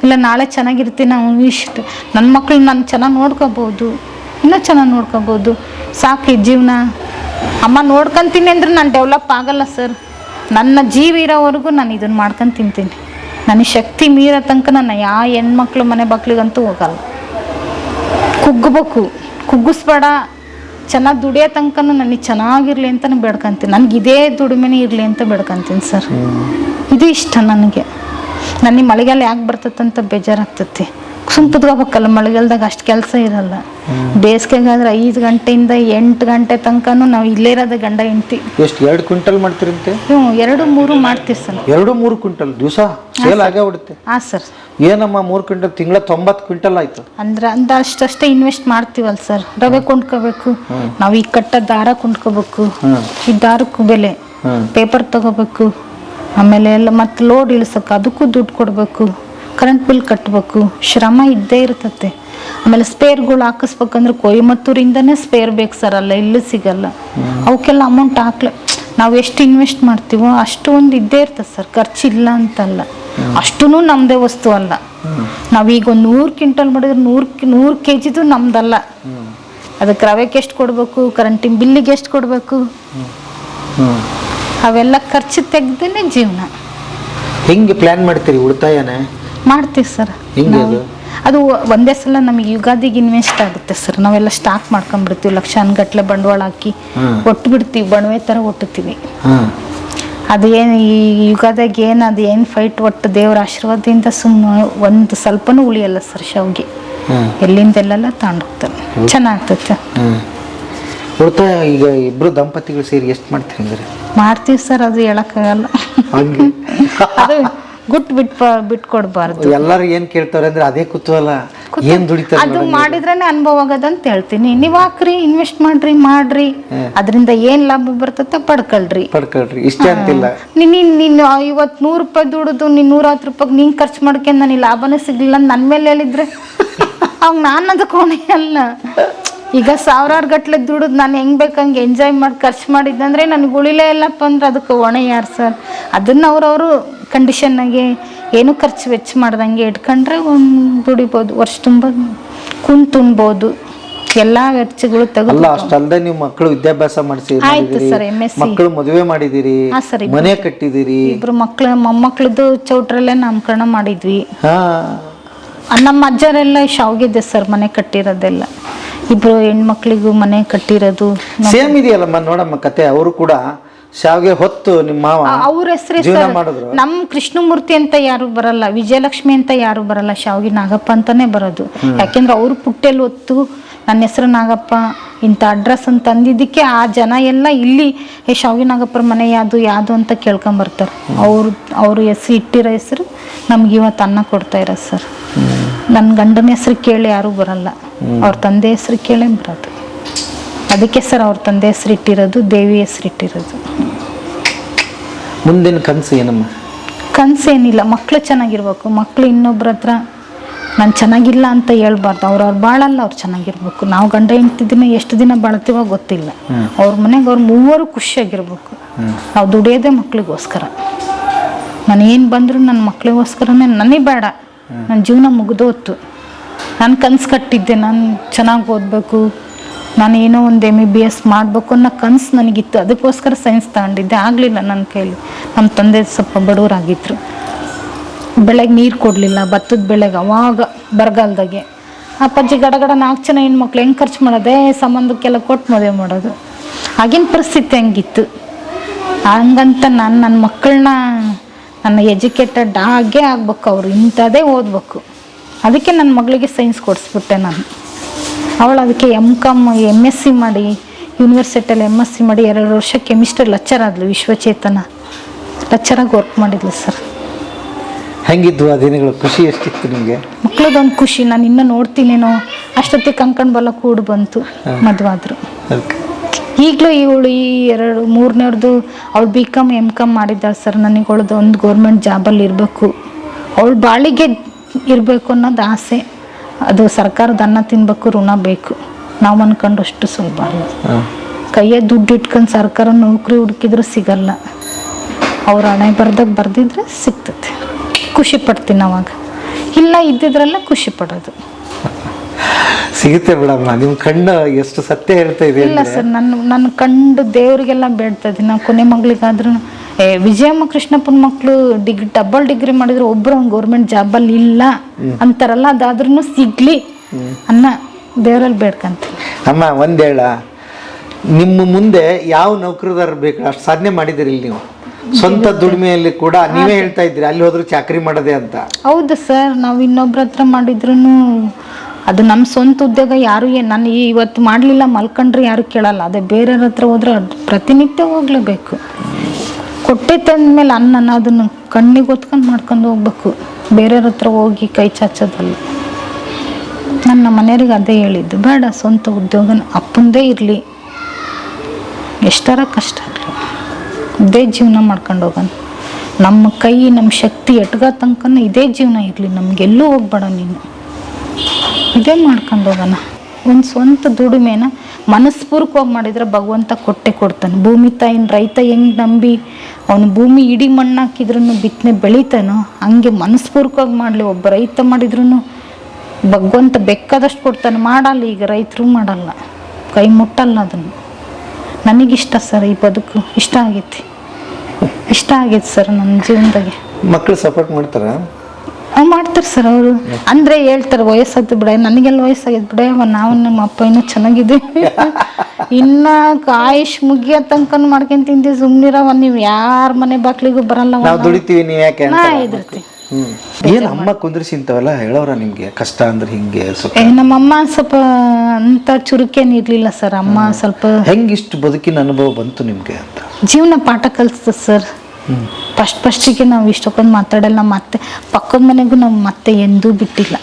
ಇಲ್ಲ ನಾಳೆ ಚೆನ್ನಾಗಿರ್ತೀನಿ ನಾವು ಇಷ್ಟು. ನನ್ನ ಮಕ್ಳು ನಾನು ಚೆನ್ನಾಗಿ ನೋಡ್ಕೋಬೋದು, ಇನ್ನೂ ಚೆನ್ನಾಗಿ ನೋಡ್ಕೋಬೋದು. ಸಾಕು ಜೀವನ. ಅಮ್ಮ ನೋಡ್ಕೊತೀನಿ ಅಂದ್ರೆ ನಾನು ಡೆವಲಪ್ ಆಗಲ್ಲ ಸರ್. ನನ್ನ ಜೀವ ಇರೋವರೆಗೂ ನಾನು ಇದನ್ನು ಮಾಡ್ಕೊಂಡು ತಿಂತೀನಿ. ನನಗೆ ಶಕ್ತಿ ಮೀರೋ ತನಕ ನಾನು ಯಾವ ಹೆಣ್ಮಕ್ಳು ಮನೆ ಬಾಗ್ಲಿಗಂತೂ ಹೋಗಲ್ಲ. ಕುಗ್ಗಬೇಕು, ಕುಗ್ಗಿಸ್ಬೇಡ, ಚೆನ್ನಾಗಿ ದುಡಿಯೋ ತನಕ ನನಗೆ ಚೆನ್ನಾಗಿರ್ಲಿ ಅಂತಲೇ ಬೇಡ್ಕೊಂತೀನಿ. ನನಗೆ ಇದೇ ದುಡಿಮೆನೇ ಇರಲಿ ಅಂತ ಬೇಡ್ಕೊಂತೀನಿ ಸರ್. ಇದು ಇಷ್ಟ ನನಗೆ. ನನಗೆ ಮಳೆಗಾಲ ಯಾಕೆ ಬರ್ತದಂತ ಬೇಜಾರಾಗ್ತೈತಿ. ಸುಂಪದ್ಕೋಬೇಕಲ್ಲ, ಮಳೆಗಾಲದಾಗ ಅಷ್ಟು ಕೆಲಸ ಇರಲ್ಲ. ಬೇಸಿಗೆಗಾದ್ರೆ 5 ಗಂಟೆಯಿಂದ 8 ಗಂಟೆ ತನಕನೂ ನಾವು ಇಲ್ಲೇ ಇರೋದು ಗಂಡ ಹೆಂಡತಿ. ಎಷ್ಟು 2 ಕ್ವಿಂಟಲ್ ಮಾಡ್ತಿರಂತೆ? 2-3 ಮಾಡ್ತೀವಿ ಸರ್. 2-3 ಕ್ವಿಂಟಲ್ ದಿವಸ ಸೇಲ್ ಆಗೇ ಬಿಡುತ್ತೆ. ಹಾಂ ಸರ್. ಏನಮ್ಮ 3 ಕ್ವಿಂಟಲ್ ತಿಂಗಳ 90 ಕ್ವಿಂಟಲ್ ಆಯ್ತು ಅಂದ್ರೆ ಅಷ್ಟೇ ಇನ್ವೆಸ್ಟ್ ಮಾಡ್ತೀವಲ್ಲ ಸರ್. ರವೆ ಕೊಂಡ್ಕೋಬೇಕು ನಾವು, ಈ ಕಟ್ಟ ದಾರ ಕೊಂಡ್ಕೋಬೇಕು, ಈ ದಾರಕ್ಕೂ ಬೆಲೆ, ಪೇಪರ್ ತಗೋಬೇಕು, ಆಮೇಲೆ ಎಲ್ಲ ಮತ್ತೆ ಲೋಡ್ ಇಳಿಸಕ್ಕೆ ಅದಕ್ಕೂ ದುಡ್ಡು ಕೊಡಬೇಕು, ಕರೆಂಟ್ ಬಿಲ್ ಕಟ್ಟಬೇಕು, ಶ್ರಮ ಇದ್ದೇ ಇರ್ತತೆ. ಆಮೇಲೆ ಸ್ಪೇರ್ಗಳು ಹಾಕಿಸ್ಬೇಕಂದ್ರೆ ಕೊಯಮತ್ತೂರಿಂದನೇ ಸ್ಪೇರ್ ಬೇಕು ಸರ್, ಅಲ್ಲ ಇಲ್ಲೂ ಸಿಗಲ್ಲ. ಅವಕ್ಕೆಲ್ಲ ಅಮೌಂಟ್ ಹಾಕ್ಲೆ ನಾವು ಎಷ್ಟು ಇನ್ವೆಸ್ಟ್ ಮಾಡ್ತೀವೋ ಅಷ್ಟು ಒಂದು ಇದ್ದೇ ಇರ್ತದೆ ಸರ್. ಖರ್ಚಿಲ್ಲ ಅಂತಲ್ಲ, ಅಷ್ಟೂ ನಮ್ಮದೇ ವಸ್ತು ಅಲ್ಲ. ನಾವೀಗ ಒಂದು 100 ಕ್ವಿಂಟಲ್ ಮಾಡಿದ್ರೆ 100 kg ನಮ್ದಲ್ಲ. ಅದಕ್ಕೆ ರವೆಗೆ ಎಷ್ಟು ಕೊಡಬೇಕು, ಕರೆಂಟಿನ ಬಿಲ್ಲಿಗೆ ಎಷ್ಟು ಕೊಡಬೇಕು, ಅವೆಲ್ಲ ಖರ್ಚು ತೆಗ್ದೇನೆ ಜೀವನ. ಹೆಂಗೆ ಪ್ಲಾನ್ ಮಾಡ್ತೀರಿ ಉಳಿತಾಯನೇ? ಮಾಡ್ತೀವಿ ಸರ್. ಅದು ಒಂದೇ ಸಲ ನಮಗೆ ಯುಗಾದಿಗೆ ಇನ್ವೆಸ್ಟ್ ಆಗುತ್ತೆ ಸರ್. ನಾವೆಲ್ಲ ಸ್ಟಾಕ್ ಮಾಡ್ಕೊಂಡ್ಬಿಡ್ತೀವಿ, ಲಕ್ಷಾನುಗಟ್ಲೆ ಬಂಡವಾಳ ಹಾಕಿ ಒಟ್ಟು ಬಿಡ್ತೀವಿ, ಬಣವೆ ಥರ ಒಟ್ಟುತ್ತೀವಿ. ಅದೇನು ಈ ಯುಗಾದಾಗ ಏನು ಅದು ಏನು ಫೈಟ್, ಒಟ್ಟು ದೇವರ ಆಶೀರ್ವಾದದಿಂದ ಸುಮ್ಮನೆ ಒಂದು ಸ್ವಲ್ಪನೂ ಉಳಿಯಲ್ಲ ಸರ್. ಶಾವಿಗೆ ಎಲ್ಲಿಂದೆಲ್ಲ ತಗೊಂಡೋಗ್ತಾರೆ, ಚೆನ್ನಾಗ್ತೈತೆ. ಉಳಿತಾಯ ಈಗ ಇಬ್ರು ದಂಪತಿಗಳು ಸೇರಿ ಎಷ್ಟು ಮಾಡ್ತೀರಿ ಅಂದ್ರೆ? ಮಾಡ್ತೀವಿ ಸರ್, ಅದು ಹೇಳಕ್ಕಾಗಲ್ಲ. ಅದು ಬಿಟ್ಕೊಡ್ಬಾರ್ದು. ಎಲ್ಲರೂ ಏನ್ ಕೇಳ್ತಾರೆ ಅಂದ್ರೆ ಅದೇ ಕುತೂಹಲ, ಏನ್ ದುಡಿತಾರೆ ಅದು ಮಾಡಿದ್ರೇನೆ ಅನುಭವ ಆಗದಂತ ಹೇಳ್ತೀನಿ. ನೀವ್ ಹಾಕ್ರಿ, ಇನ್ವೆಸ್ಟ್ ಮಾಡ್ರಿ, ಅದರಿಂದ ಏನ್ ಲಾಭ ಬರ್ತದ ಪಡ್ಕೊಳ್ರಿ. ಇಷ್ಟೇ ಅಂತಿಲ್ಲ. ನೀನ್ ಇವತ್ತು 100 ರೂಪಾಯಿ ದುಡಿದು ನೀನ್ 110 ರೂಪಾಯಿ ನೀನ್ ಖರ್ಚು ಮಾಡ್ಕೊಂಡು ನನಗೆ ಲಾಭನೇ ಸಿಗ್ಲಿಲ್ಲ ನನ್ ಮೇಲೆ ಹೇಳಿದ್ರೆ ಅವಾಗ ನಾನು ಅದಕ್ಕೆ ಹೊಣೆ ಅಲ್ಲ. ಈಗ ಸಾವಿರಾರು ಗಟ್ಲೆ ದುಡಿದು ನಾನು ಹೆಂಗೆ ಬೇಕಂಗೆ ಎಂಜಾಯ್ ಮಾಡಿ ಖರ್ಚು ಮಾಡಿದ್ದಂದ್ರೆ ನನಗೆ ಉಳಿಲೇ ಇಲ್ಲಪ್ಪ ಅಂದ್ರೆ ಅದಕ್ಕೆ ಹೊಣೆ ಯಾರು ಸರ್? ಅದನ್ನು ಅವ್ರವರು ಕಂಡೀಷನ್ನಾಗೆ ಏನು ಖರ್ಚು ವೆಚ್ಚ ಮಾಡ್ದಂಗೆ ಇಟ್ಕೊಂಡ್ರೆ ಒಂದು ದುಡಿಬೋದು, ವರ್ಷ ತುಂಬ ಕುಂತುಣ್ಬೋದು, ಎಲ್ಲ ವೆಚ್ಚಗಳು ಅಲ್ಲ ತೆಗೆದು. ಅಷ್ಟಲ್ಲದೆ ನೀವು ಮಕ್ಕಳು ವಿದ್ಯಾಭ್ಯಾಸ ಆಯ್ತು ಸರ್, MSc. ಮಕ್ಕಳು ಮದುವೆ ಮಾಡಿದಿರಿ, ಸರ್, ಮನೆ ಕಟ್ಟಿದಿರಿ, ಇಬ್ರು ಮೊಮ್ಮಕ್ಳದ್ದು ಚೌಟ್ರಲ್ಲೇ ನಾಮಕರಣ ಮಾಡಿದ್ವಿ. ಹಾ ನಮ್ಮ ಅಜ್ಜರೆಲ್ಲ ಶಾವ್ಗಿದ್ದೆ ಸರ್ ಮನೆ ಕಟ್ಟಿರೋದೆಲ್ಲ. ಇಬ್ರು ಹೆಣ್ಮಕ್ಳಿಗೂ ಮನೆ ಕಟ್ಟಿರೋದು. ಸೇಮ್ ಇದೆಯಲ್ಲಮ್ಮ ನೋಡಮ್ಮ ಕತೆ. ಅವರು ಕೂಡ ಶಾವಿಗೆ ಹೊತ್ತು ನಿಮ್ಮ ಮಾವ ಅವ್ರ ಹೆಸರೇ ಜೀವನ ಸರ್. ಮಾಡಿದ್ರು. ನಮ್ ಕೃಷ್ಣಮೂರ್ತಿ ಅಂತ ಯಾರು ಬರಲ್ಲ, ವಿಜಯಲಕ್ಷ್ಮಿ ಅಂತ ಯಾರು ಬರಲ್ಲ, ಶಾವ್ಗಿ ನಾಗಪ್ಪ ಅಂತಾನೆ ಬರೋದು. ಯಾಕೆಂದ್ರೆ ಅವ್ರು ಪುಟ್ಟೆಲ್ ಹೊತ್ತು ನನ್ನ ಹೆಸರು ನಾಗಪ್ಪ ಇಂಥ ಅಡ್ರೆಸ್ ಅಂತ ಅಂದಿದ್ದಕ್ಕೆ ಆ ಜನ ಎಲ್ಲ ಇಲ್ಲಿ ಶಾವ್ಗಿ ನಾಗಪ್ಪರ ಮನೆ ಯಾವುದು ಅಂತ ಕೇಳ್ಕೊಂಬರ್ತಾರೆ. ಅವ್ರ ಹೆಸರು ಇಟ್ಟಿರೋ ಹೆಸರು ನಮ್ಗೆ ಇವತ್ತು ಅನ್ನ ಕೊಡ್ತಾ ಇರೋ ಸರ್. ನನ್ನ ಗಂಡನ ಹೆಸರು ಕೇಳಿ ಯಾರು ಬರಲ್ಲ, ಅವ್ರ ತಂದೆ ಹೆಸರು ಕೇಳೇ ಬರೋದು. ಅದಕ್ಕೆ ಸರ್ ಅವ್ರ ತಂದೆ ಹೆಸರು ಇಟ್ಟಿರೋದು, ದೇವಿ ಹೆಸರು ಇಟ್ಟಿರೋದು. ಮುಂದಿನ ಕನಸು ಏನಮ್ಮ? ಕನಸೇನಿಲ್ಲ, ಮಕ್ಕಳು ಚೆನ್ನಾಗಿರ್ಬೇಕು. ಮಕ್ಕಳು ಇನ್ನೊಬ್ರ ಹತ್ರ ನಾನು ಚೆನ್ನಾಗಿಲ್ಲ ಅಂತ ಹೇಳ್ಬಾರ್ದು. ಅವ್ರವ್ರು ಬಾಳಲ್ಲ, ಅವ್ರು ಚೆನ್ನಾಗಿರ್ಬೇಕು. ನಾವು ಗಂಡ ಹೆಂಡ್ತಿ ದಿನ ಎಷ್ಟು ದಿನ ಬಾಳ್ತೀವೋ ಗೊತ್ತಿಲ್ಲ. ಅವ್ರ ಮನೆಗೆ ಅವ್ರು ಮೂವರು ಖುಷಿಯಾಗಿರ್ಬೇಕು. ನಾವು ದುಡಿಯೋದೇ ಮಕ್ಳಿಗೋಸ್ಕರ. ನಾನು ಏನು ಬಂದರೂ ನನ್ನ ಮಕ್ಳಿಗೋಸ್ಕರನೇ, ನನಗೆ ಬೇಡ, ನನ್ನ ಜೀವನ ಮುಗಿದೋತ್ತು. ನಾನು ಕನಸು ಕಟ್ಟಿದ್ದೆ, ನಾನು ಚೆನ್ನಾಗಿ ಓದಬೇಕು, ನಾನು ಏನೋ ಒಂದು MBBS ಮಾಡಬೇಕು ಅನ್ನೋ ಕನಸು ನನಗಿತ್ತು. ಅದಕ್ಕೋಸ್ಕರ ಸೈನ್ಸ್ ತಗೊಂಡಿದ್ದೆ. ಆಗಲಿಲ್ಲ ನನ್ನ ಕೈಲಿ. ನಮ್ಮ ತಂದೆ ಸ್ವಲ್ಪ ಬಡವರಾಗಿದ್ದರು. ಬೆಳೆಗೆ ನೀರು ಕೊಡಲಿಲ್ಲ, ಭತ್ತದ ಬೆಳೆಗೆ. ಅವಾಗ ಬರಗಾಲದಾಗೆ ಅಪ್ಪಾಜಿ ಗಡಗಡ 4 ಜನ ಹೆಣ್ಮಕ್ಳು ಹೆಂಗೆ ಖರ್ಚು ಮಾಡೋದೇ, ಸಂಬಂಧಕ್ಕೆಲ್ಲ ಕೊಟ್ಟು ಮದುವೆ ಮಾಡೋದು. ಆಗಿನ ಪರಿಸ್ಥಿತಿ ಹಂಗಿತ್ತು. ಹಂಗಂತ ನನ್ನ ಮಕ್ಕಳನ್ನ ನನ್ನ ಎಜುಕೇಟೆಡ್ ಆಗೇ ಆಗ್ಬೇಕು, ಅವರು ಇಂಥದ್ದೇ ಓದಬೇಕು. ಅದಕ್ಕೆ ನನ್ನ ಮಗಳಿಗೆ ಸೈನ್ಸ್ ಕೊಡಿಸ್ಬಿಟ್ಟೆ ನಾನು. ಅವಳು ಅದಕ್ಕೆ MCom MSc ಮಾಡಿ ಯೂನಿವರ್ಸಿಟಿಯಲ್ಲಿ MSc ಮಾಡಿ 2 ವರ್ಷ ಕೆಮಿಸ್ಟ್ರಿ ಲೆಕ್ಚರ್ ಆದ್ಲು. ವಿಶ್ವಚೇತನ ಲೆಕ್ಚರಾಗಿ ವರ್ಕ್ ಮಾಡಿದ್ಲು ಸರ್. ಹೆಂಗಿದ್ವು ಆ ದಿನಗಳು? ಖುಷಿ ಎಷ್ಟಿತ್ತು ನಿಮಗೆ? ಮಕ್ಳದೊಂದು ಖುಷಿ, ನಾನು ಇನ್ನೂ ನೋಡ್ತೀನೇನೋ ಅಷ್ಟೊತ್ತಿಗೆ ಕಂಕಣ್ ಬಲ್ಲ ಕೂಡು ಬಂತು, ಮದುವಾದ್ರು. ಈಗಲೂ ಇವಳು ಈ 3ನೇವ್ರದ್ದು ಅವಳು BCom MCom ಮಾಡಿದ್ದಾಳೆ ಸರ್. ನನಗೆ ಅವಳದು ಒಂದು ಗೌರ್ಮೆಂಟ್ ಜಾಬಲ್ಲಿ ಇರಬೇಕು, ಅವಳು ಬಾಳಿಗೆ ಇರಬೇಕು ಅನ್ನೋದು ಆಸೆ. ಅದು ಸರ್ಕಾರದ ಅನ್ನ ತಿನ್ಬೇಕು, ಋಣ ಬೇಕು. ನಾವು ಅನ್ಕೊಂಡಷ್ಟು ಸುಲಭ ಅಲ್ಲ. ಕೈಯೇ ದುಡ್ಡು ಇಟ್ಕೊಂಡು ಸರ್ಕಾರ ನೌಕರಿ ಹುಡುಕಿದ್ರು ಸಿಗಲ್ಲ. ಅವ್ರ ಹಣೆ ಬರ್ದಿದ್ರೆ ಸಿಗ್ತದೆ. ಖುಷಿ ಪಡ್ತೀನಿ ಅವಾಗ. ಇಲ್ಲ ಇದ್ದಿದ್ರಲ್ಲ ಖುಷಿ ಪಡೋದು. ಸಿಗುತ್ತೆ ಬಿಡಮ್ಮ, ನಿಮ್ಮ ಕಣ್ಣು ಎಷ್ಟು ಸತ್ಯ ಹೇಳ್ತಾ ಇದೆ. ಇಲ್ಲ ಸರ್, ನನ್ನ ಕಂಡು ದೇವರಿಗೆಲ್ಲ ಬೇಡ್ತಾ ಇದ್ದೀನಿ. ನಾವು ಕೊನೆ ಮಗಳಿಗಾದ್ರೂ ವಿಜಯಮ್ಮ ಕೃಷ್ಣಪ್ಪನ ಮಕ್ಕಳು ಡಬಲ್ ಡಿಗ್ರಿ ಮಾಡಿದ್ರು, ಒಬ್ಬರು ಒಂದು ಗೌರ್ಮೆಂಟ್ ಜಾಬಲ್ಲಿ ಇಲ್ಲ ಅಂತಾರಲ್ಲ, ಅದಾದ್ರೂ ಸಿಗ್ಲಿ ಅನ್ನ ದೇವರಲ್ಲಿ ಬೇಡ್ಕಂತೀನಿ. ಅಮ್ಮ ಒಂದು ಹೇಳ, ನಿಮ್ಮ ಮುಂದೆ ಯಾವ ನೌಕರದಾರ ಬೇಕು ಅಷ್ಟು ಸಾಧನೆ ಮಾಡಿದಿರಿ ನೀವು. ಸ್ವಂತ ದುಡಿಮೆಯಲ್ಲಿ ಕೂಡ ನೀವೇ ಹೇಳ್ತಾ ಇದ್ರಿ ಅಲ್ಲಿ ಹೋದ್ರು ಚಾಕರಿ ಮಾಡೋದೇ ಅಂತ. ಹೌದು ಸರ್, ನಾವು ಇನ್ನೊಬ್ರ ಹತ್ರ ಮಾಡಿದ್ರು ಅದು ನಮ್ಮ ಸ್ವಂತ ಉದ್ಯೋಗ. ಯಾರು ನಾನು ಇವತ್ತು ಮಾಡಲಿಲ್ಲ ಮಲ್ಕೊಂಡ್ರೆ ಯಾರು ಕೇಳಲ್ಲ. ಅದೇ ಬೇರೆಯವ್ರ ಹತ್ರ ಹೋದ್ರೆ ಪ್ರತಿನಿತ್ಯ ಹೋಗ್ಲೇಬೇಕು. ಕೊಟ್ಟೆ ತಂದ್ಮೇಲೆ ಅನ್ನ ಅದನ್ನು ಕಣ್ಣಿಗೆ ಹೊತ್ಕೊಂಡು ಮಾಡ್ಕೊಂಡು ಹೋಗ್ಬೇಕು. ಬೇರೆಯವ್ರ ಹತ್ರ ಹೋಗಿ ಕೈ ಚಾಚೋದಲ್ಲ. ನನ್ನ ಮನೆಯವ್ರಿಗೆ ಅದೇ ಹೇಳಿದ್ದು, ಬೇಡ ಸ್ವಂತ ಉದ್ಯೋಗ ಅಪ್ಪಂದೇ ಇರಲಿ, ಎಷ್ಟಾರ ಕಷ್ಟ ಆಗಲಿ, ಇದೇ ಜೀವನ ಮಾಡ್ಕೊಂಡು ಹೋಗೋಣ. ನಮ್ಮ ಕೈ ನಮ್ಮ ಶಕ್ತಿ ಎಟ್ಗ ತನಕ ಇದೇ ಜೀವನ ಇರಲಿ, ನಮಗೆಲ್ಲೂ ಹೋಗ್ಬೇಡ ನೀನು, ಇದೇ ಮಾಡ್ಕೊಂಡು ಹೋಗೋಣ. ಒಂದು ಸ್ವಂತ ದುಡಿಮೆನ ಮನಸ್ಪೂರ್ವಕವಾಗಿ ಮಾಡಿದರೆ ಭಗವಂತ ಕೊಟ್ಟೆ ಕೊಡ್ತಾನೆ. ಭೂಮಿ ತಾಯಿನ ರೈತ ಹೆಂಗೆ ನಂಬಿ ಅವನು ಭೂಮಿ ಇಡೀ ಮಣ್ಣು ಹಾಕಿದ್ರೂ ಬಿತ್ತನೆ ಬೆಳಿತಾನೋ ಹಂಗೆ ಮನಸ್ಪೂರ್ವಕವಾಗಿ ಮಾಡಲಿ. ಒಬ್ಬ ರೈತ ಮಾಡಿದ್ರೂ ಭಗವಂತ ಬೇಕಾದಷ್ಟು ಕೊಡ್ತಾನೆ. ಮಾಡಲ್ಲ, ಈಗ ರೈತರು ಮಾಡಲ್ಲ, ಕೈ ಮುಟ್ಟಲ್ಲ ಅದನ್ನು. ನನಗಿಷ್ಟ ಸರ್, ಈ ಬದುಕು ಇಷ್ಟ ಆಗೈತೆ ಸರ್ ನನ್ನ ಜೀವನದಾಗೆ. ಮಕ್ಕಳು ಸಪೋರ್ಟ್ ಮಾಡ್ತಾರ? ಮಾಡ್ತಾರೆ ಸರ್. ಅವರು ಅಂದರೆ ಹೇಳ್ತಾರೆ ವಯಸ್ಸಾಯ್ತು ಬಿಡ, ನನಗೆಲ್ಲ ವಯಸ್ಸಾಗಿದ್ದು ಬಿಡ, ನಾವು ನಮ್ಮ ಅಪ್ಪ ಇನ್ನೂ ಚೆನ್ನಾಗಿದೆ, ಇನ್ನು ಆಯುಷ್ ಮುಗಿಯೋ ತನಕ ಮಾಡ್ಕೊಂಡು ತಿಂತೀವಿ, ಸುಮ್ಮನಿರವ, ನೀವು ಯಾರ ಮನೆ ಬಾಕ್ಲಿಗೂ ಬರಲ್ಲ, ನಾವು ದುಡಿತೀವಿ, ನೀವು ಯಾಕೆ ನಾ ಹೆದರ್ತೀವಿ. ಏನು ಅಮ್ಮ ಕುಂದ್ರಿಸಿ ಇಂಥವೆಲ್ಲ ಹೇಳೋರ ನಿಮ್ಗೆ? ಕಷ್ಟ ಅಂದ್ರೆ ಹಿಂಗೆ ನಮ್ಮಮ್ಮ ಸ್ವಲ್ಪ ಅಂತ ಚುರುಕೇನು ಇರಲಿಲ್ಲ ಸರ್. ಅಮ್ಮ ಸ್ವಲ್ಪ ಹೆಂಗಿಷ್ಟು ಬದುಕಿನ ಅನುಭವ ಬಂತು ನಿಮ್ಗೆ ಅಂತ? ಜೀವನ ಪಾಠ ಕಲಿಸ್ತದೆ ಸರ್. ಫಸ್ಟಿಗೆ ನಾವು ಇಷ್ಟೊಂದು ಮಾತಾಡಲ್ಲ. ಮತ್ತೆ ಪಕ್ಕದ ಮನೆಗೂ ನಾವು ಮತ್ತೆ ಎಂದೂ ಬಿಟ್ಟಿಲ್ಲ.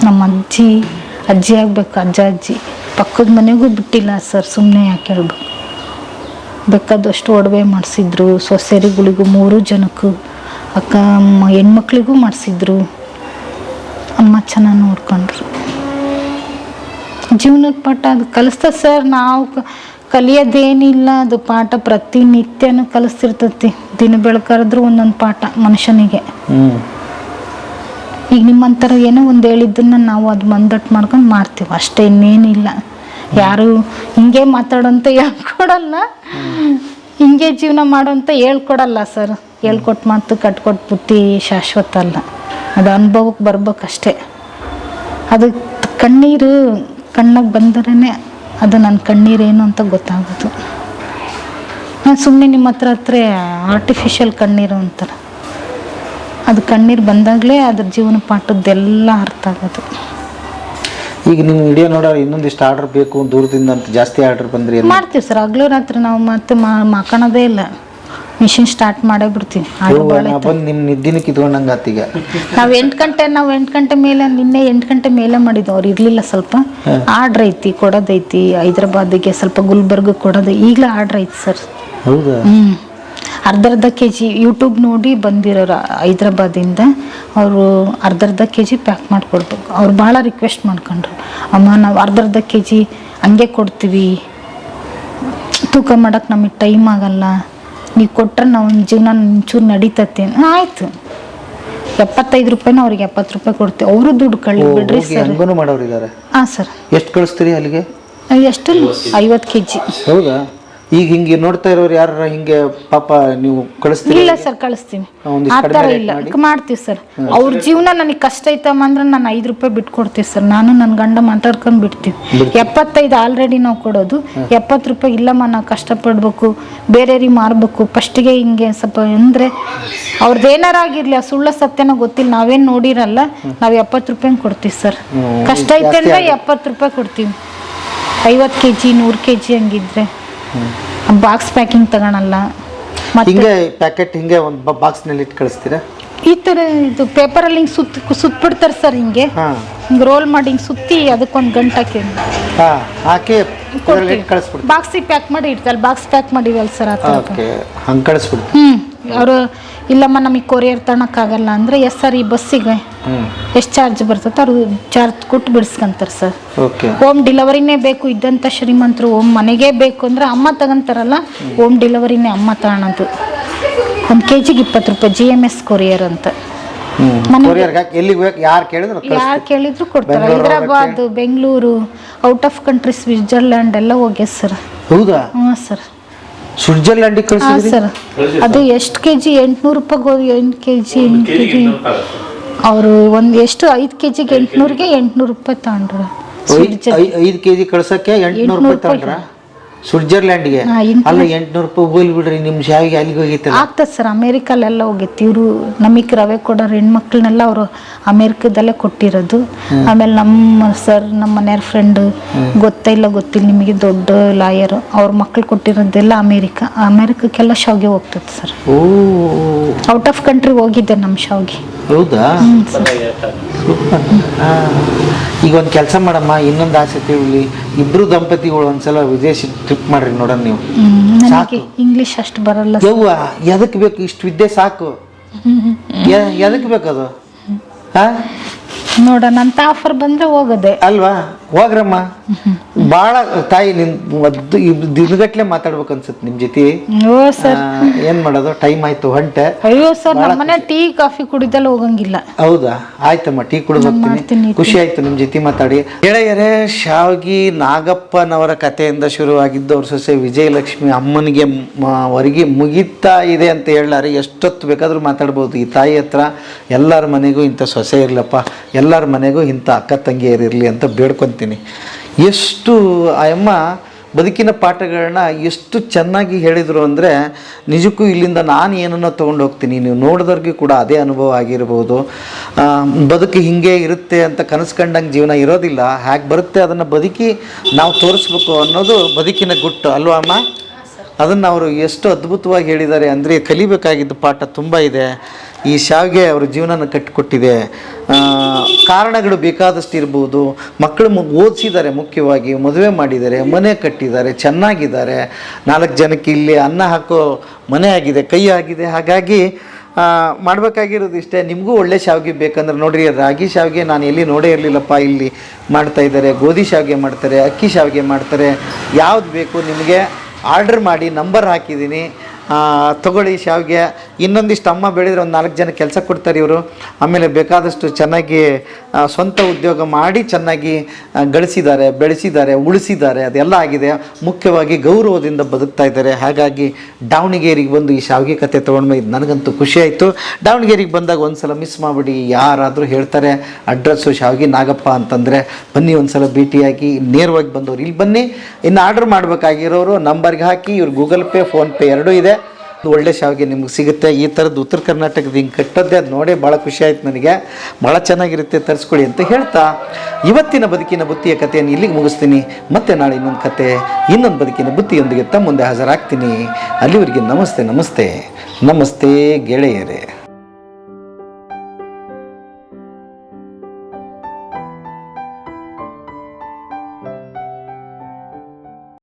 ನಮ್ಮ ಅಜ್ಜಿ ಆಗ್ಬೇಕು, ಅಜ್ಜಿ ಪಕ್ಕದ ಮನೆಗೂ ಬಿಟ್ಟಿಲ್ಲ ಸರ್. ಸುಮ್ಮನೆ ಯಾಕೆ ಹೇಳ್ಬೇಕು, ಬೇಕಾದಷ್ಟು ಒಡವೆ ಮಾಡಿಸಿದ್ರು ಸೊಸೆರಿಗಳಿಗೂ, 3 ಜನಕ್ಕೂ, ಅಕ್ಕ ಹೆಣ್ಮಕ್ಳಿಗೂ ಮಾಡಿಸಿದ್ರು. ಅಮ್ಮ ಚೆನ್ನಾಗಿ ನೋಡ್ಕೊಂಡ್ರು. ಜೀವನದ ಪಾಠ ಅದು ಕಲಿಸ್ತದೆ ಸರ್. ನಾವು ಕಲಿಯೋದೇನಿಲ್ಲ, ಅದು ಪಾಠ ಪ್ರತಿನಿತ್ಯನೂ ಕಲಿಸ್ತಿರ್ತೈತಿ. ದಿನ ಬೆಳಕರಿದ್ರು ಒಂದೊಂದು ಪಾಠ ಮನುಷ್ಯನಿಗೆ. ಈಗ ನಿಮ್ಮಂಥರ ಏನೋ ಒಂದು ಹೇಳಿದ್ದನ್ನು ನಾವು ಅದು ಮಂದಟ್ಟು ಮಾಡ್ಕೊಂಡು ಮಾಡ್ತೀವಿ ಅಷ್ಟೇ, ಇನ್ನೇನಿಲ್ಲ. ಯಾರು ಹಿಂಗೆ ಮಾತಾಡೋಂತ ಹೇಳ್ಕೊಡಲ್ಲ, ಹಿಂಗೆ ಜೀವನ ಮಾಡೋಂತ ಹೇಳ್ಕೊಡಲ್ಲ ಸರ್. ಹೇಳ್ಕೊಟ್ಟು ಮಾತು ಕಟ್ಕೊಟ್ಟು ಬುದ್ಧಿ ಶಾಶ್ವತ ಅಲ್ಲ, ಅದು ಅನುಭವಕ್ಕೆ ಬರ್ಬೇಕಷ್ಟೆ. ಅದು ಕಣ್ಣೀರು ಕಣ್ಣಾಗ ಬಂದ್ರೇ ಅದು ನನ್ನ ಕಣ್ಣೀರೇನು ಅಂತ ಗೊತ್ತಾಗೋದು. ನಾನು ಸುಮ್ಮನೆ ನಿಮ್ಮ ಹತ್ರ ಆರ್ಟಿಫಿಷಿಯಲ್ ಕಣ್ಣೀರು ಅಂತಾರೆ, ಅದು ಕಣ್ಣೀರು ಬಂದಾಗಲೇ ಅದ್ರ ಜೀವನ ಪಾಠದ್ದೆಲ್ಲ ಅರ್ಥ ಆಗೋದು. ಈಗ ನಿಮ್ಮ ವಿಡಿಯೋ ನೋಡೋರು ಇನ್ನೊಂದಿಷ್ಟು ಆರ್ಡರ್ ಬೇಕು ದೂರದಿಂದ ಅಂತ ಜಾಸ್ತಿ ಆರ್ಡರ್ ಬಂದ್ರಿ ಮಾಡ್ತೀವಿ ಸರ್. ಹಗಲು ರಾತ್ರಿ ನಾವು ಮತ್ತೆ ಮಾಕೋಣದೇ ಇಲ್ಲ, ಮಿಷಿನ್ ಸ್ಟಾರ್ಟ್ ಮಾಡೇ ಬಿಡ್ತೀವಿ. ಬಂದು ನಿಮ್ಮ ನಿದ್ದಿನ ಕಿತ್ಕೊಂಡಂಗೆ ಆತೀಗ. ನಾವು 8 ಗಂಟೆ ಮೇಲೆ, ನಿನ್ನೆ 8 ಗಂಟೆ ಮೇಲೆ ಮಾಡಿದ್ದು. ಅವ್ರು ಇರಲಿಲ್ಲ, ಸ್ವಲ್ಪ ಆರ್ಡ್ರ್ ಐತಿ, ಕೊಡೋದೈತಿ. ಹೈದ್ರಾಬಾದಿಗೆ ಸ್ವಲ್ಪ ಗುಲ್ಬರ್ಗ ಕೊಡೋದು, ಈಗಲೇ ಆರ್ಡ್ರ್ ಐತಿ ಸರ್. ಹೌದಾ? ಅರ್ಧ kg ಯೂಟ್ಯೂಬ್ ನೋಡಿ ಬಂದಿರೋರು ಹೈದ್ರಾಬಾದಿಂದ. ಅವರು ಅರ್ಧ kg ಪ್ಯಾಕ್ ಮಾಡಿಕೊಡ್ಬೇಕು. ಅವ್ರು ಭಾಳ ರಿಕ್ವೆಸ್ಟ್ ಮಾಡ್ಕೊಂಡ್ರು, ಅಮ್ಮ ನಾವು ಅರ್ಧ kg ಹಂಗೆ ಕೊಡ್ತೀವಿ, ತೂಕ ಮಾಡೋಕ್ಕೆ ನಮಗೆ ಟೈಮ್ ಆಗಲ್ಲ, ನೀವು ಕೊಟ್ಟರೆ ನಾವು ಜೀವನ ಒಂಚೂರು ನಡೀತತಿ. ಆಯಿತು, 75 ರೂಪಾಯಿನ ಅವ್ರಿಗೆ 70 ರೂಪಾಯಿ ಕೊಡ್ತೀವಿ. ಅವರು ದುಡ್ಡು ಕಳ್ಳಿ ಬಿಡ್ರಿ ಸರ್. ಮಾಡೋರಿದ್ದಾರೆ. ಹಾಂ ಸರ್. ಎಷ್ಟು ಕಳಿಸ್ತೀರಿ ಅಲ್ಲಿಗೆ? ಎಷ್ಟು? 50 kg. ಹೌದಾ? ಈಗ ಹಿಂಗೆ ನೋಡ್ತಾ ಇರೋರು ಯಾರ ಹಿಂಗೆ ಪಾಪ ನೀವು ಕಳಿಸ್ತೀವಿ? ಇಲ್ಲ ಸರ್, ಕಳಿಸ್ತೀವಿ. ಆ ಥರ ಇಲ್ಲ, ಮಾಡ್ತೀವಿ ಸರ್. ಅವ್ರ ಜೀವನ ನನಗೆ ಕಷ್ಟ ಐತಮ್ಮ ಅಂದ್ರೆ ನಾನು 5 ರೂಪಾಯಿ ಬಿಟ್ಟು ಕೊಡ್ತೀವಿ ಸರ್. ನಾನು ನನ್ನ ಗಂಡ ಮಾತಾಡ್ಕೊಂಡು ಬಿಡ್ತೀವಿ. 75 ಆಲ್ರೆಡಿ ನಾವು ಕೊಡೋದು. 70 ರೂಪಾಯಿ ಇಲ್ಲಮ್ಮ, ನಾವು ಕಷ್ಟಪಡ್ಬೇಕು, ಬೇರೆಯವ್ರಿಗೆ ಮಾರಬೇಕು, ಫಸ್ಟಿಗೆ ಹಿಂಗೆ ಸ್ವಲ್ಪ ಅಂದರೆ ಅವ್ರದ್ದು ಏನಾರಾಗಿರ್ಲಿ, ಆ ಸುಳ್ಳ ಸತ್ಯನ ಗೊತ್ತಿಲ್ಲ, ನಾವೇನು ನೋಡಿರಲ್ಲ, ನಾವು 70 ರೂಪಾಯಿ ಕೊಡ್ತೀವಿ ಸರ್. ಕಷ್ಟ ಐತೆ ಅಂದರೆ 70 ರೂಪಾಯಿ ಕೊಡ್ತೀವಿ. 50 kg 100 kg ಹಂಗಿದ್ರೆ ಬಾಕ್ಸ್ ಪ್ಯಾಕಿಂಗ್ ತಗೊಳಲ್ಲ. ಹಿಂಗೆ ಪ್ಯಾಕೆಟ್ ಹಿಂಗೆ ಒಂದು ಬಾಕ್ಸ್ನಲ್ಲಿ ಇಟ್ಟು ಕಳಿಸ್ತೀರಾ? ಈ ಥರ ಇದು ಪೇಪರಲ್ಲಿ ಹಿಂಗೆ ಸುತ್ತಬಿಡ್ತಾರೆ ಸರ್. ಹಿಂಗೆ ರೋಲ್ ಮಾಡಿ ಹಿಂಗೆ ಸುತ್ತಿ ಅದಕ್ಕೊಂದು ಗಂಟೆ ಹಾಕಿ ಕಳಿಸ್ಬಿಡ್ತೀವಿ. ಬಾಕ್ಸಿಗೆ ಪ್ಯಾಕ್ ಮಾಡಿ ಇಡ್ತಾರೆ. ಬಾಕ್ಸ್ ಪ್ಯಾಕ್ ಮಾಡಿವಲ್ಲ ಸರ್, ಆ ಥರ ಹಂಗೆ ಕಳಿಸ್ಬಿಡ್ತೀವಿ. ಅವರು ಇಲ್ಲಮ್ಮ ನಮಗೆ ಕೊರಿಯರ್ ತಗೊಳಕ್ಕಾಗಲ್ಲ ಅಂದರೆ ಎಸ್ ಸರ್, ಈ ಬಸ್ಸಿಗೆ ಎಷ್ಟು ಚಾರ್ಜ್ ಬರ್ತದೆ ಅವ್ರು ಚಾರ್ಜ್ ಕೊಟ್ಟು ಬಿಡಿಸ್ಕೊಂತಾರೆ ಸರ್. ಹೋಮ್ ಡೆಲಿವರಿನೇ ಬೇಕು ಇದ್ದಂಥ ಶ್ರೀಮಂತರು, ಹೋಮ್ ಮನೆಗೆ ಬೇಕು ಅಂದರೆ ಅಮ್ಮ ತಗೊಂತಾರಲ್ಲ, ಹೋಮ್ ಡೆಲಿವರಿನೇ ಅಮ್ಮ ತಗೊಳೋದು. 1 kg 20 ರೂಪಾಯಿ GMS ಕೊರಿಯರ್ ಅಂತ. ಯಾರು ಕೇಳಿದ್ರು ಕೊಡ್ತಾರೆ. Hyderabad, Bengaluru, out of country, Switzerland ಎಲ್ಲ ಹೋಗ್ಯ ಸರ್. ಹೌದಾ? ಹಾಂ ಸರ್. ಸ್ವಿಟ್ಜರ್ಲ್ಯಾಂಡ್ ಸರ್, ಅದು ಎಷ್ಟು kg 800 ರೂಪಾಯಿ. 8 kg ಅವರು ಒಂದು ಎಷ್ಟು 5 kg 800ಗೆ 800 ರೂಪಾಯಿ ತಗೊಂಡ್ರು. 5 kg ಕಳ್ಸಕ್ಕೆ 800 ರೂಪಾಯಿ ತಗೊಂಡ್ರ ಸ್ವಿಟ್ಜರ್ಲ್ಯಾಂಡ್ಗೆ? ಅಲ್ಲ 800 ರೂಪಾಯಿ ಹೋಗ್ಲಿ ಬಿಡ್ರಿ, ನಿಮ್ಮ ಶಾವಿಗೆ ಅಲ್ಲಿಗೆ ಹೋಗೈತೆ. ಆಗ್ತದೆ ಸರ್, ಅಮೇರಿಕಲ್ಲೆಲ್ಲ ಹೋಗೈತಿ. ಇವರು ನಮಗೆ ರವೆ ಕೊಡೋರು ಹೆಣ್ಮಕ್ಳನ್ನೆಲ್ಲ ಅವರು ಅಮೇರಿಕದಲ್ಲೇ ಕೊಟ್ಟಿರೋದು. ಆಮೇಲೆ ನಮ್ಮ ಸರ್, ನಮ್ಮ ಮನೆಯವ್ರ ಫ್ರೆಂಡ್, ಗೊತ್ತಿಲ್ಲ ನಿಮಗೆ, ದೊಡ್ಡ ಲಾಯರ್, ಅವ್ರ ಮಕ್ಳು ಕೊಟ್ಟಿರೋದೆಲ್ಲ ಅಮೇರಿಕಕ್ಕೆಲ್ಲ ಶಾವಿಗೆ ಹೋಗ್ತದೆ ಸರ್. ಔಟ್ ಆಫ್ ಕಂಟ್ರಿ ಹೋಗಿದ್ದೆ ನಮ್ಮ ಶಾವಿಗೆ. ಹೌದಾ? ಈಗ ಒಂದು ಕೆಲಸ ಮಾಡಮ್ಮ, ಇನ್ನೊಂದು ಆಸೆ ತಿಳಿ, ಇಬ್ರು ದಂಪತಿಗಳು ಒಂದ್ಸಲ ವಿದೇಶಿ ಟ್ರಿಪ್ ಮಾಡ್ರಿ ನೋಡೋಣ. ನೀವು ಇಂಗ್ಲಿಷ್ ಅಷ್ಟು ಬರಲ್ಲ. ಯವ್ವ, ಎದಕ್ಕೆ ಬೇಕು ಇಷ್ಟು ವಿದ್ಯೆ? ಸಾಕು. ಎದಕ್ಕೆ ಬೇಕದು? ನೋಡೋಣ ಅಂತ ಆಫರ್ ಬಂದ್ರೆ ಹೋಗೋದೆ ಅಲ್ವಾ? ಹೋಗ್ರಮ್ಮ. ಭಾಳ ತಾಯಿ ದಿನಗಟ್ಲೆ ಮಾತಾಡ್ಬೇಕು ಅನ್ಸುತ್ತೆ ನಿಮ್ ಜೊತೆ. ಏನ್ ಮಾಡೋದು, ಟೈಮ್ ಆಯ್ತು, ಹೊಂಟೆ. ಅಯ್ಯೋ ಸರ್, ನಮ್ಮನೆ ಟೀ ಕಾಫಿ ಕುಡಿದಲ್ಲ ಹೋಗಂಗಿಲ್ಲ. ಹೌದಾ? ಆಯ್ತಮ್ಮ, ಟೀ ಕುಡಿದು ಹೋಗ್ತೀನಿ. ಖುಷಿ ಆಯ್ತು ನಿಮ್ ಜೊತೆ ಮಾತಾಡಿ. ಗೆಳೆಯರೇ, ಶಾವ್ಗಿ ನಾಗಪ್ಪನವರ ಕಥೆಯಿಂದ ಶುರುವಾಗಿದ್ದು ಅವ್ರ ಸೊಸೆ ವಿಜಯಲಕ್ಷ್ಮಿ ಅಮ್ಮನಿಗೆ ವರೆಗೆ ಮುಗಿತಾ ಇದೆ ಅಂತ ಹೇಳಾರೆ. ಎಷ್ಟೊತ್ತು ಬೇಕಾದ್ರೂ ಮಾತಾಡ್ಬೋದು. ಈ ತಾಯಿ ಹತ್ರ ಎಲ್ಲರ ಮನೆಗೂ ಇಂಥ ಸೊಸೆ ಇರ್ಲಪ್ಪ, ಎಲ್ಲರ ಮನೆಗೂ ಇಂಥ ಅಕ್ಕ ತಂಗಿಯರಿರಲಿ ಅಂತ ಬೇಡ್ಕೊತೀನಿ. ಎಷ್ಟು ಆ ಅಮ್ಮ ಬದುಕಿನ ಪಾಠಗಳನ್ನ ಎಷ್ಟು ಚೆನ್ನಾಗಿ ಹೇಳಿದರು ಅಂದರೆ, ನಿಜಕ್ಕೂ ಇಲ್ಲಿಂದ ನಾನು ಏನನ್ನೋ ತೊಗೊಂಡು ಹೋಗ್ತೀನಿ. ನೀವು ನೋಡಿದವ್ರಿಗೆ ಕೂಡ ಅದೇ ಅನುಭವ ಆಗಿರ್ಬೋದು. ಬದುಕು ಹೀಗೆ ಇರುತ್ತೆ ಅಂತ ಕನಸು ಕಂಡಂಗೆ ಜೀವನ ಇರೋದಿಲ್ಲ, ಹೇಗೆ ಬರುತ್ತೆ ಅದನ್ನು ಬದುಕಿ ನಾವು ತೋರಿಸ್ಬೇಕು ಅನ್ನೋದು ಬದುಕಿನ ಗುಟ್ಟು ಅಲ್ವಾ ಅಮ್ಮ? ಅದನ್ನು ಅವರು ಎಷ್ಟು ಅದ್ಭುತವಾಗಿ ಹೇಳಿದ್ದಾರೆ ಅಂದರೆ, ಕಲಿಬೇಕಾಗಿದ್ದ ಪಾಠ ತುಂಬ ಇದೆ. ಈ ಶಾವಿಗೆ ಅವ್ರ ಜೀವನನ ಕಟ್ಟಿಕೊಟ್ಟಿದೆ. ಕಾರಣಗಳು ಬೇಕಾದಷ್ಟು ಇರ್ಬೋದು. ಮಕ್ಕಳು ಓದಿಸಿದ್ದಾರೆ, ಮುಖ್ಯವಾಗಿ ಮದುವೆ ಮಾಡಿದ್ದಾರೆ, ಮನೆ ಕಟ್ಟಿದ್ದಾರೆ, ಚೆನ್ನಾಗಿದ್ದಾರೆ. 4 ಜನಕ್ಕೆ ಇಲ್ಲಿ ಅನ್ನ ಹಾಕೋ ಮನೆ ಆಗಿದೆ, ಕೈ ಆಗಿದೆ. ಹಾಗಾಗಿ ಮಾಡಬೇಕಾಗಿರೋದು ಇಷ್ಟೇ. ನಿಮಗೂ ಒಳ್ಳೆ ಶಾವಿಗೆ ಬೇಕಂದ್ರೆ ನೋಡಿರಿ, ರಾಗಿ ಶಾವಿಗೆ ನಾನು ಎಲ್ಲಿ ನೋಡೇ ಇರಲಿಲ್ಲಪ್ಪ, ಇಲ್ಲಿ ಮಾಡ್ತಾ ಇದ್ದಾರೆ. ಗೋಧಿ ಶಾವಿಗೆ ಮಾಡ್ತಾರೆ, ಅಕ್ಕಿ ಶಾವಿಗೆ ಮಾಡ್ತಾರೆ. ಯಾವ್ದು ಬೇಕು ನಿಮಗೆ ಆರ್ಡ್ರ್ ಮಾಡಿ, ನಂಬರ್ ಹಾಕಿದ್ದೀನಿ, ತಗೊಳ್ಳಿ ಶಾವಿಗೆ. ಇನ್ನೊಂದಿಷ್ಟು ಅಮ್ಮ ಬೆಳೆದರೆ ಒಂದು 4 ಜನ ಕೆಲಸ ಕೊಡ್ತಾರೆ ಇವರು. ಆಮೇಲೆ ಬೇಕಾದಷ್ಟು ಚೆನ್ನಾಗಿ ಸ್ವಂತ ಉದ್ಯೋಗ ಮಾಡಿ ಚೆನ್ನಾಗಿ ಗಳಿಸಿದ್ದಾರೆ, ಬೆಳೆಸಿದ್ದಾರೆ, ಉಳಿಸಿದ್ದಾರೆ, ಅದೆಲ್ಲ ಆಗಿದೆ. ಮುಖ್ಯವಾಗಿ ಗೌರವದಿಂದ ಬದುಕ್ತಾ ಇದ್ದಾರೆ. ಹಾಗಾಗಿ ದಾವಣಗೆರೆಗೆ ಬಂದು ಈ ಶಾವಿಗೆ ಕತೆ ತೊಗೊಂಡು ಇದು ನನಗಂತೂ ಖುಷಿ ಆಯಿತು. ದಾವಣಗೆರೆಗೆ ಬಂದಾಗ ಒಂದು ಸಲ ಮಿಸ್ ಮಾಡಿಬಿಡಿ. ಯಾರಾದರೂ ಹೇಳ್ತಾರೆ ಅಡ್ರೆಸ್ಸು ಶಾವಿಗೆ ನಾಗಪ್ಪ ಅಂತಂದರೆ ಬನ್ನಿ, ಒಂದು ಸಲ ಭೇಟಿಯಾಗಿ ನೇರವಾಗಿ ಬಂದವರು ಇಲ್ಲಿ ಬನ್ನಿ. ಇನ್ನು ಆರ್ಡ್ರ್ ಮಾಡಬೇಕಾಗಿರೋರು ನಂಬರ್ಗೆ ಹಾಕಿ, ಇವ್ರು ಗೂಗಲ್ ಪೇ, ಫೋನ್ಪೇ ಎರಡೂ ಇದೆ. ಒಳ್ಳೆ ಶಾವಿಗೆ ನಿಮ್ಗೆ ಸಿಗುತ್ತೆ. ಈ ಥರದ್ದು ಉತ್ತರ ಕರ್ನಾಟಕದ ಹಿಂಗೆ ಕಟ್ಟದ್ದೇ ಅದು ನೋಡಿ ಭಾಳ ಖುಷಿ ಆಯ್ತು ನನಗೆ. ಭಾಳ ಚೆನ್ನಾಗಿರುತ್ತೆ, ತರಿಸ್ಕೊಳ್ಳಿ ಅಂತ ಹೇಳ್ತಾ ಇವತ್ತಿನ ಬದುಕಿನ ಬುತ್ತಿಯ ಕಥೆಯನ್ನು ಇಲ್ಲಿಗೆ ಮುಗಿಸ್ತೀನಿ. ಮತ್ತೆ ನಾಳೆ ಇನ್ನೊಂದು ಕತೆ, ಇನ್ನೊಂದು ಬದುಕಿನ ಬುತ್ತಿಯೊಂದಿಗೆ ತಮ್ಮ ಮುಂದೆ ಹಾಜರಾಗ್ತೀನಿ. ಅಲ್ಲಿವರೆಗೆ ನಮಸ್ತೆ ನಮಸ್ತೆ ನಮಸ್ತೆ ಗೆಳೆಯರೇ.